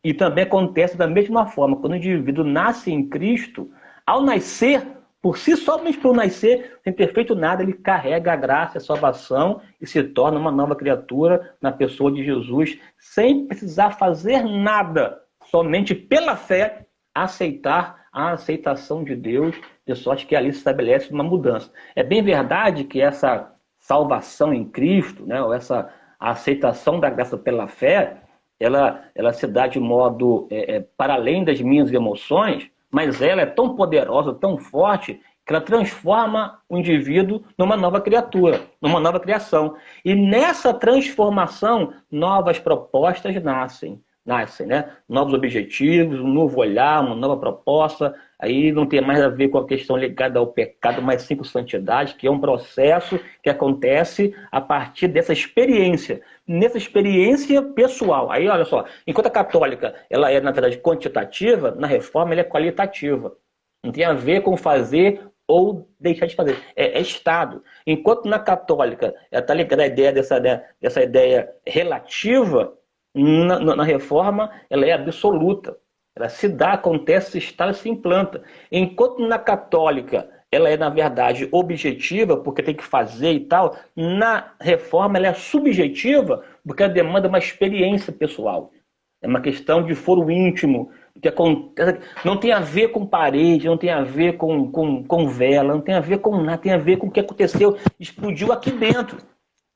E também acontece da mesma forma, quando o indivíduo nasce em Cristo, ao nascer, por si só, somente por nascer, sem ter feito nada, ele carrega a graça, a salvação e se torna uma nova criatura na pessoa de Jesus, sem precisar fazer nada, somente pela fé, aceitar a aceitação de Deus, de sorte que ali se estabelece uma mudança. É bem verdade que essa salvação em Cristo, né, ou essa aceitação da graça pela fé, ela se dá de modo para além das minhas emoções, mas ela é tão poderosa, tão forte, que ela transforma o indivíduo numa nova criatura, numa nova criação. E nessa transformação, novas propostas nascem, né? Novos objetivos, um novo olhar, uma nova proposta. Aí não tem mais a ver com a questão ligada ao pecado, mas sim com santidade, que é um processo que acontece a partir dessa experiência. Nessa experiência pessoal. Aí, olha só, enquanto a católica ela é, na verdade, quantitativa, na reforma ela é qualitativa. Não tem a ver com fazer ou deixar de fazer. É estado. Enquanto na católica ela está ligada à ideia dessa ideia relativa, na reforma ela é absoluta. Ela se dá, acontece, se instala, se implanta. Enquanto na católica ela é, na verdade, objetiva, porque tem que fazer e tal, na reforma ela é subjetiva, porque ela demanda uma experiência pessoal. É uma questão de foro íntimo, que acontece, não tem a ver com parede, não tem a ver com vela, não tem a ver com nada, tem a ver com o que aconteceu, explodiu aqui dentro.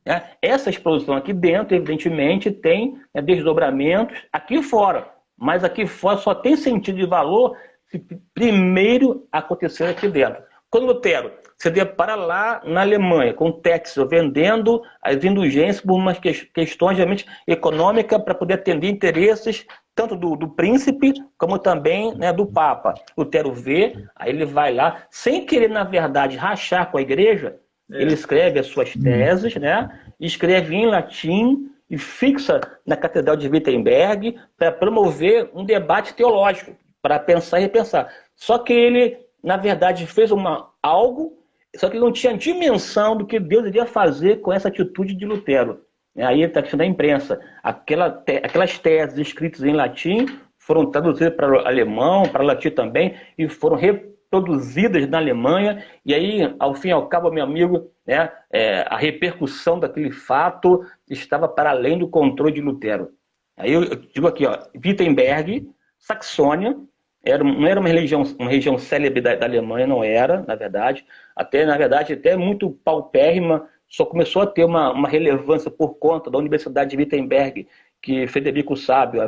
né? Essa explosão aqui dentro, evidentemente, tem, né, desdobramentos aqui fora. Mas aqui fora só tem sentido de valor se primeiro acontecer aqui dentro. Quando Lutero se depara lá na Alemanha, com Tetzel vendendo as indulgências por umas questões realmente econômicas para poder atender interesses tanto do príncipe como também, né, do Papa. Lutero vê, aí ele vai lá, sem querer, na verdade, rachar com a igreja, ele escreve as suas teses, né, escreve em latim e fixa na Catedral de Wittenberg para promover um debate teológico, para pensar e repensar. Só que ele, na verdade, fez algo, só que ele não tinha dimensão do que Deus iria fazer com essa atitude de Lutero. Aí está a questão da imprensa. Aquelas teses escritas em latim foram traduzidas para o alemão, para o latim também, e foram reproduzidas na Alemanha. E aí, ao fim e ao cabo, meu amigo, né, a repercussão daquele fato estava para além do controle de Lutero. Aí eu digo aqui, ó, Wittenberg, Saxônia, não era uma região célebre da Alemanha, não era, na verdade, até muito paupérrima, só começou a ter uma relevância por conta da Universidade de Wittenberg, que Frederico Sábio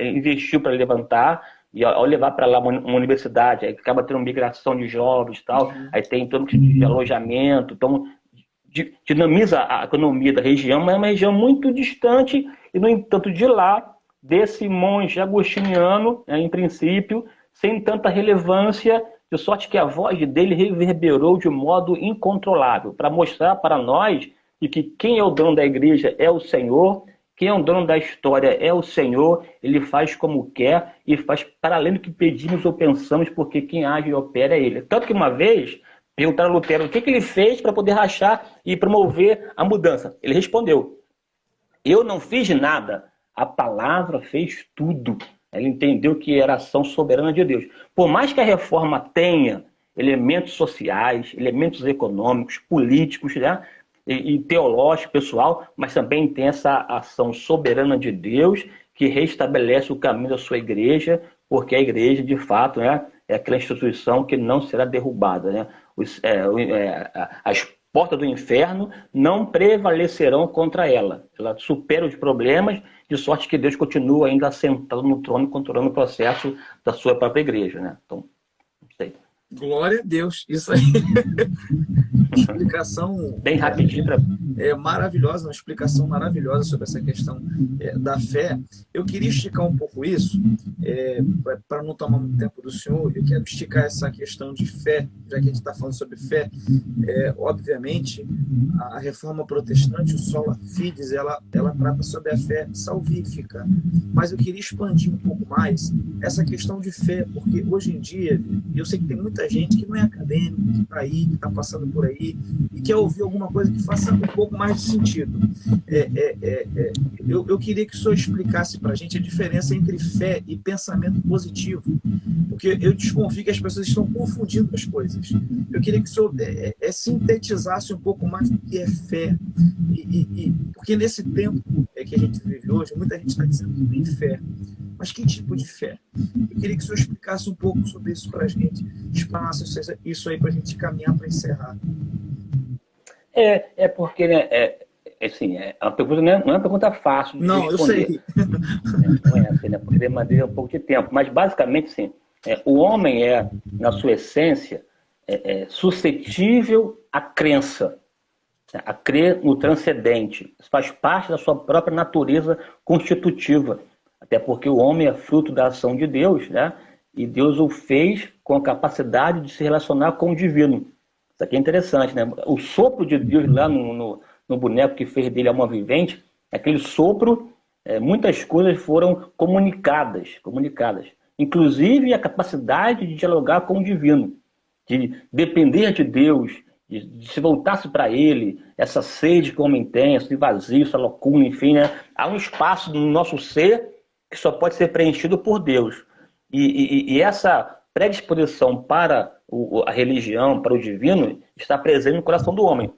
investiu para levantar, e ao levar para lá uma universidade, aí acaba tendo migração de jovens e tal, aí tem todo tipo de alojamento, então dinamiza a economia da região, mas é uma região muito distante, e no entanto de lá, desse monge agostiniano, né, em princípio, sem tanta relevância, de sorte que a voz dele reverberou de modo incontrolável, para mostrar para nós de que quem é o dono da igreja é o Senhor, quem é o dono da história é o Senhor, ele faz como quer e faz para além do que pedimos ou pensamos, porque quem age e opera é ele. Tanto que uma vez perguntaram a Lutero o que ele fez para poder rachar e promover a mudança. Ele respondeu: eu não fiz nada, a palavra fez tudo. Ele entendeu que era ação soberana de Deus. Por mais que a reforma tenha elementos sociais, elementos econômicos, políticos, né, e teológicos, pessoal, mas também tem essa ação soberana de Deus que restabelece o caminho da sua igreja, porque a igreja, de fato, né, é aquela instituição que não será derrubada, né? As portas do inferno não prevalecerão contra ela. Ela supera os problemas, de sorte que Deus continua ainda assentado no trono, controlando o processo da sua própria igreja, né? Então, não sei. Glória a Deus. Isso aí. Explicação bem rapidinho maravilhosa, uma explicação maravilhosa sobre essa questão da fé. Eu queria esticar um pouco isso, para não tomar muito tempo do senhor. Eu quero esticar essa questão de fé, já que a gente está falando sobre fé. Obviamente, a reforma protestante, o sola fides, ela trata sobre a fé salvífica, mas eu queria expandir um pouco mais essa questão de fé, porque hoje em dia eu sei que tem muita gente que não é acadêmico, que está aí, que está passando por aí e quer ouvir alguma coisa que faça um pouco mais de sentido. Eu queria que o senhor explicasse para a gente a diferença entre fé e pensamento positivo, porque eu desconfio que as pessoas estão confundindo as coisas. Eu queria que o senhor sintetizasse um pouco mais do que é fé, porque nesse tempo que a gente vive hoje, muita gente está dizendo que tem fé, mas que tipo de fé? Eu queria que o senhor explicasse um pouco sobre isso para a gente, explanasse isso aí para a gente caminhar para encerrar. Porque, né, uma pergunta, não é uma pergunta fácil de responder. Eu sei. Não é assim, né, porque demanda um pouco de tempo. Mas, basicamente, sim, o homem na sua essência, suscetível à crença, a crer no transcendente. Isso faz parte da sua própria natureza constitutiva. Até porque o homem é fruto da ação de Deus, né? E Deus o fez com a capacidade de se relacionar com o divino. Isso aqui é interessante, né? O sopro de Deus lá no boneco que fez dele alma vivente, aquele sopro, muitas coisas foram comunicadas. Inclusive a capacidade de dialogar com o divino, de depender de Deus, de se voltar-se para Ele, essa sede que o homem tem, esse vazio, essa loucura, enfim, né? Há um espaço no nosso ser que só pode ser preenchido por Deus. E essa predisposição para a religião, para o divino, está presente no coração do homem.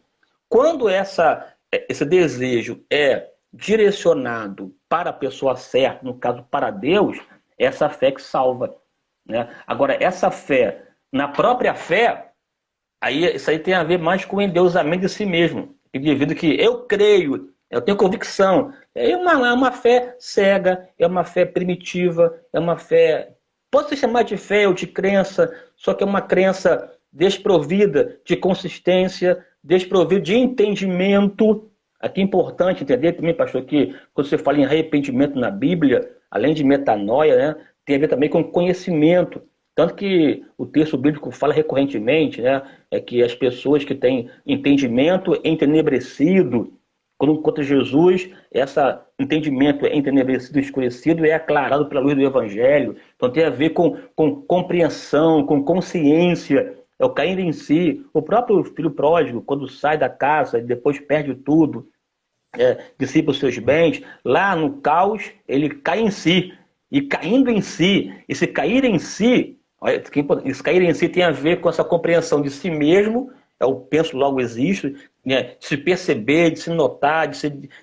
Quando esse desejo é direcionado para a pessoa certa, no caso para Deus, essa fé que salva, né? Agora, essa fé, na própria fé, isso aí tem a ver mais com o endeusamento de si mesmo. indivíduo que eu creio, eu tenho convicção. É uma fé cega, é uma fé primitiva, é uma fé, pode se chamar de fé ou de crença, só que é uma crença desprovida de consistência, desprovida de entendimento. Aqui é importante entender também, pastor, que quando você fala em arrependimento na Bíblia, além de metanoia, né, tem a ver também com conhecimento. Tanto que o texto bíblico fala recorrentemente, né, é que as pessoas que têm entendimento entenebrecido, quando contra Jesus, esse entendimento entenebrecido e escurecido é aclarado pela luz do Evangelho. Então tem a ver com compreensão, com consciência, é o cair em si. O próprio filho pródigo, quando sai da casa e depois perde tudo, dissipa os seus bens, lá no caos ele cai em si. E caindo em si, esse cair em si, esse cair em si tem a ver com essa compreensão de si mesmo, é o penso logo existe, né, de se perceber, de se notar,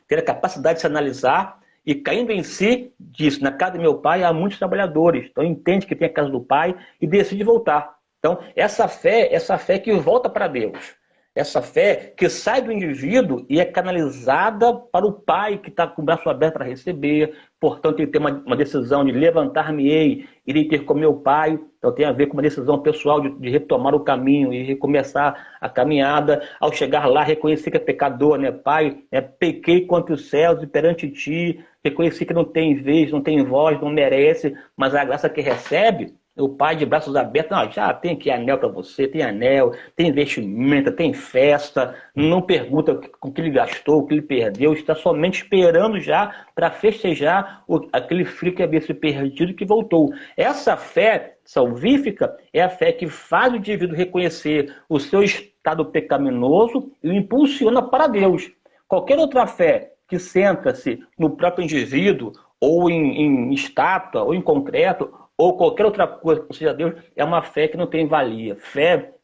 ter a capacidade de se analisar, e caindo em si, diz, na casa do meu pai há muitos trabalhadores, então entende que tem a casa do pai e decide voltar. Então, essa fé que volta para Deus, essa fé que sai do indivíduo e é canalizada para o pai que está com o braço aberto para receber, portanto, ele tem uma decisão de levantar-me-ei, irei ter com meu pai, então tem a ver com uma decisão pessoal de retomar o caminho e recomeçar a caminhada, ao chegar lá, reconhecer que é pecador, né? Pai, pequei contra os céus e perante ti, reconheci que não tem vez, não tem voz, não merece, mas a graça que recebe, o pai de braços abertos, não, já tem aqui anel para você, tem anel, tem vestimenta, tem festa, não pergunta com o que ele gastou, o que ele perdeu, está somente esperando já para festejar aquele filho que havia se perdido e que voltou. Essa fé salvífica é a fé que faz o indivíduo reconhecer o seu estado pecaminoso e o impulsiona para Deus. Qualquer outra fé que senta-se no próprio indivíduo, ou em estátua, ou em concreto, ou qualquer outra coisa que não seja Deus, é uma fé que não tem valia.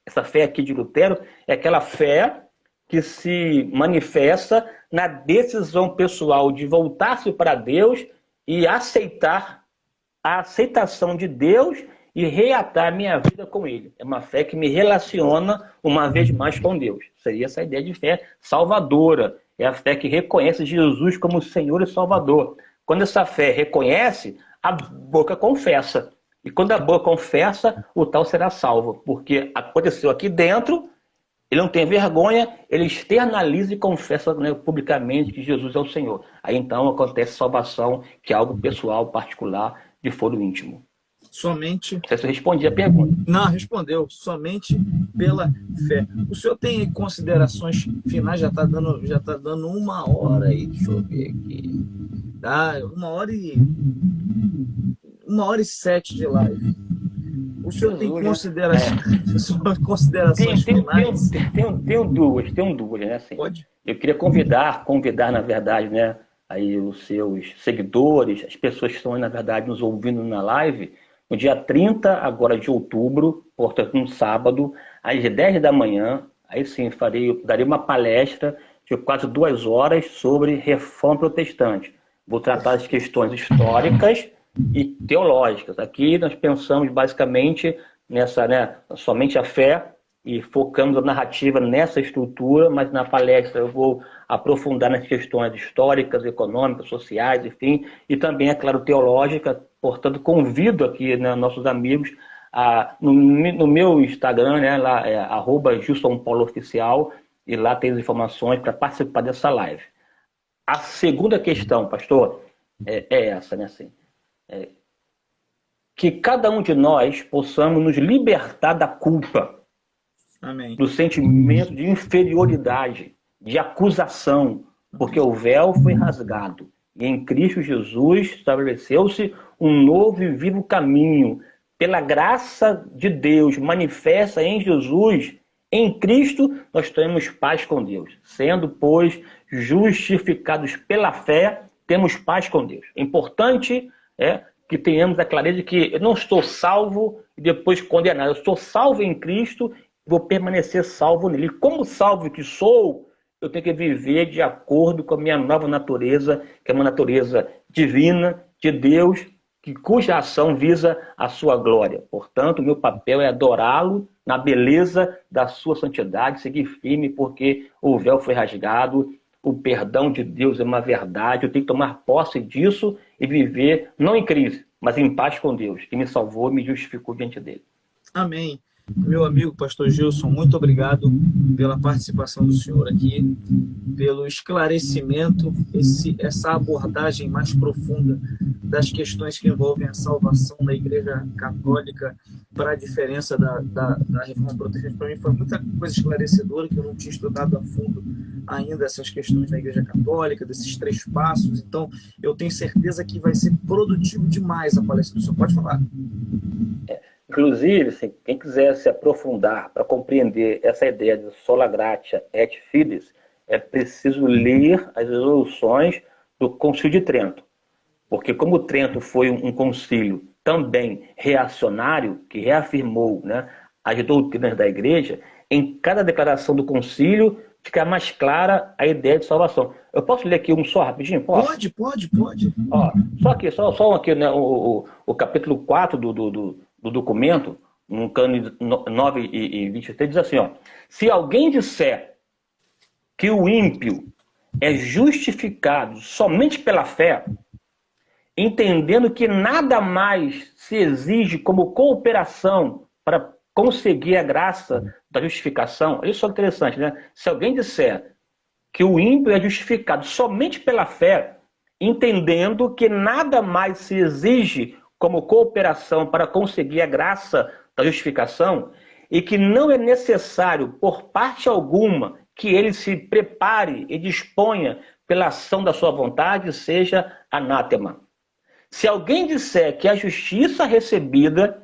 Essa fé aqui de Lutero é aquela fé que se manifesta na decisão pessoal de voltar-se para Deus e aceitar a aceitação de Deus e reatar minha vida com Ele. É uma fé que me relaciona uma vez mais com Deus. Seria essa ideia de fé salvadora. É a fé que reconhece Jesus como Senhor e Salvador. Quando essa fé reconhece, a boca confessa. E quando a boca confessa, o tal será salvo. Porque aconteceu aqui dentro, ele não tem vergonha, ele externaliza e confessa, né, publicamente que Jesus é o Senhor. Aí então acontece salvação, que é algo pessoal, particular, de foro íntimo. Somente... Não sei se eu respondi a pergunta. Não, respondeu. Somente pela fé. O senhor tem considerações finais? Já está dando 1 hora aí. Deixa eu ver aqui. Tá, 1h07 de live. O senhor tem considerações finais? Tenho duas, né? Assim, pode? Eu queria convidar, na verdade, né, aí os seus seguidores, as pessoas que estão, na verdade, nos ouvindo na live, no dia 30 agora de outubro, portanto, um sábado, às 10 da manhã, aí sim, darei uma palestra de quase 2 horas sobre reforma protestante. Vou tratar as questões históricas e teológicas. Aqui nós pensamos basicamente nessa, né, somente a fé e focamos a narrativa nessa estrutura, mas na palestra eu vou aprofundar nas questões históricas, econômicas, sociais, enfim, e também, é claro, teológica. Portanto, convido aqui, né, nossos amigos no meu Instagram, né, lá é @GilsonPauloOficial, e lá tem as informações para participar dessa live. A segunda questão, pastor, é essa, né? Assim, que cada um de nós possamos nos libertar da culpa, Amém. do sentimento de inferioridade, de acusação, porque o véu foi rasgado e em Cristo Jesus estabeleceu-se um novo e vivo caminho. Pela graça de Deus manifesta em Jesus, em Cristo, nós temos paz com Deus. Sendo, pois, justificados pela fé, temos paz com Deus. É importante que tenhamos a clareza de que eu não estou salvo e depois condenado. Eu estou salvo em Cristo e vou permanecer salvo nele. Como salvo que sou, eu tenho que viver de acordo com a minha nova natureza, que é uma natureza divina, de Deus, cuja ação visa a sua glória. Portanto, o meu papel é adorá-lo na beleza da sua santidade, seguir firme, porque o véu foi rasgado, o perdão de Deus é uma verdade, eu tenho que tomar posse disso e viver, não em crise, mas em paz com Deus, que me salvou e me justificou diante dele. Amém. Meu amigo pastor Gilson, muito obrigado pela participação do senhor aqui, pelo esclarecimento, essa abordagem mais profunda das questões que envolvem a salvação da Igreja Católica para a diferença da Reforma Protestante. Para mim foi muita coisa esclarecedora, que eu não tinha estudado a fundo ainda essas questões da Igreja Católica, desses 3 passos. Então, eu tenho certeza que vai ser produtivo demais a palestra do senhor. Pode falar. Inclusive, assim, quem quiser se aprofundar para compreender essa ideia de sola gratia et fides, é preciso ler as resoluções do Concílio de Trento. Porque como Trento foi um concílio também reacionário, que reafirmou, né, as doutrinas da Igreja, em cada declaração do concílio fica mais clara a ideia de salvação. Eu posso ler aqui um só rapidinho? Posso? Pode. Ó, só aqui, né, o capítulo 4 do documento, no cânone 9 e 23, diz assim, ó: se alguém disser que o ímpio é justificado somente pela fé, entendendo que nada mais se exige como cooperação para conseguir a graça da justificação, olha só que interessante, né? Se alguém disser que o ímpio é justificado somente pela fé, entendendo que nada mais se exige como cooperação para conseguir a graça da justificação, e que não é necessário, por parte alguma, que ele se prepare e disponha pela ação da sua vontade, seja anátema. Se alguém disser que a justiça recebida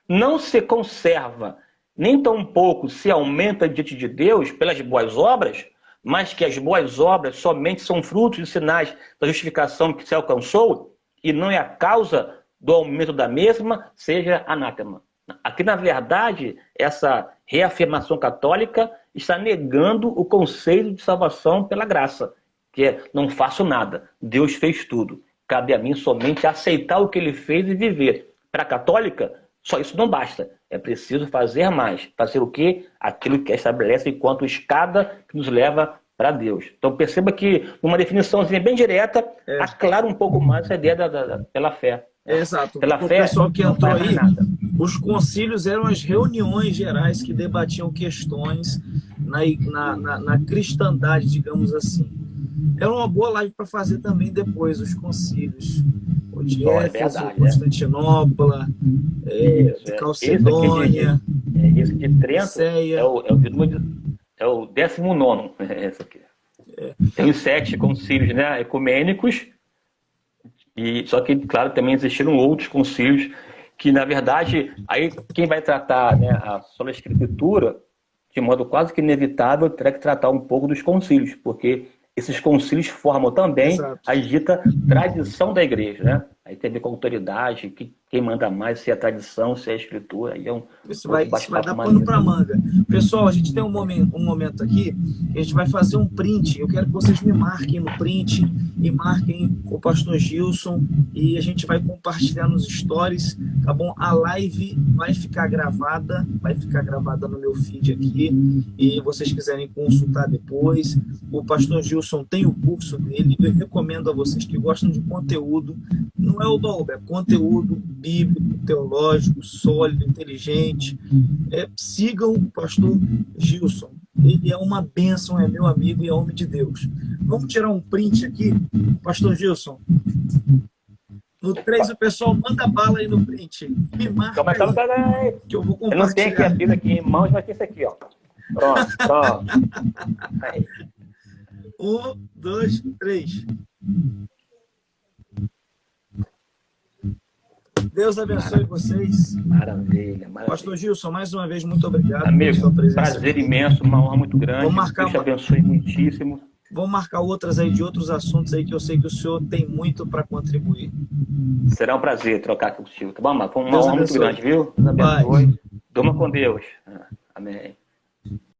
não se conserva, nem tampouco se aumenta diante de Deus pelas boas obras, mas que as boas obras somente são frutos e sinais da justificação que se alcançou, e não é a causa do aumento da mesma, seja anátema. Aqui, na verdade, essa reafirmação católica está negando o conceito de salvação pela graça, que é: não faço nada, Deus fez tudo, cabe a mim somente aceitar o que ele fez e viver. Para a católica, só isso não basta, é preciso fazer mais. Fazer o quê? Aquilo que estabelece enquanto escada que nos leva para Deus. Então perceba que, numa definiçãozinha bem direta, aclara um pouco mais a ideia pela fé. Exato. Pela o fé, pessoal que entrou aí, nada. Os concílios eram as reuniões gerais que debatiam questões na cristandade, digamos assim. Era uma boa live para fazer também depois, os concílios. O de Éfeso, Constantinopla, Calcedônia, esse de Trento é o 19º. Esse aqui. Tem os 7 concílios, né, ecumênicos. Só que, claro, também existiram outros concílios que, na verdade, aí quem vai tratar, né, a sola escritura, de modo quase que inevitável, terá que tratar um pouco dos concílios, porque esses concílios formam também a dita tradição da igreja, né? Aí tem a ver com a autoridade, quem manda mais, se é a tradição, se é a escritura. Aí isso vai dar pano para manga. Pessoal, a gente tem um momento aqui, que a gente vai fazer um print. Eu quero que vocês me marquem no print e marquem o pastor Gilson, e a gente vai compartilhar nos stories, tá bom? A live vai ficar gravada no meu feed aqui, e vocês quiserem consultar depois. O pastor Gilson tem o curso dele, eu recomendo a vocês que gostam de conteúdo, não é o dobro, é conteúdo bíblico, teológico, sólido, inteligente. Sigam o pastor Gilson. Ele é uma bênção, é meu amigo e é homem de Deus. Vamos tirar um print aqui, pastor Gilson. No 3 o pessoal manda bala aí no print. Me marca aí, que eu vou compartilhar. Eu não tenho aqui a Bíblia aqui em mãos, mas tem isso aqui, ó. Pronto. Aí. 1, 2, 3. Deus abençoe vocês. Maravilha. Pastor Gilson, mais uma vez, muito obrigado pela sua presença. Prazer imenso, uma honra muito grande. Deus te abençoe muitíssimo. Vamos marcar outras aí de outros assuntos aí que eu sei que o senhor tem muito para contribuir. Será um prazer trocar contigo, tá bom? Foi uma honra muito grande, viu? Deus abençoe. Durma com Deus. Amém.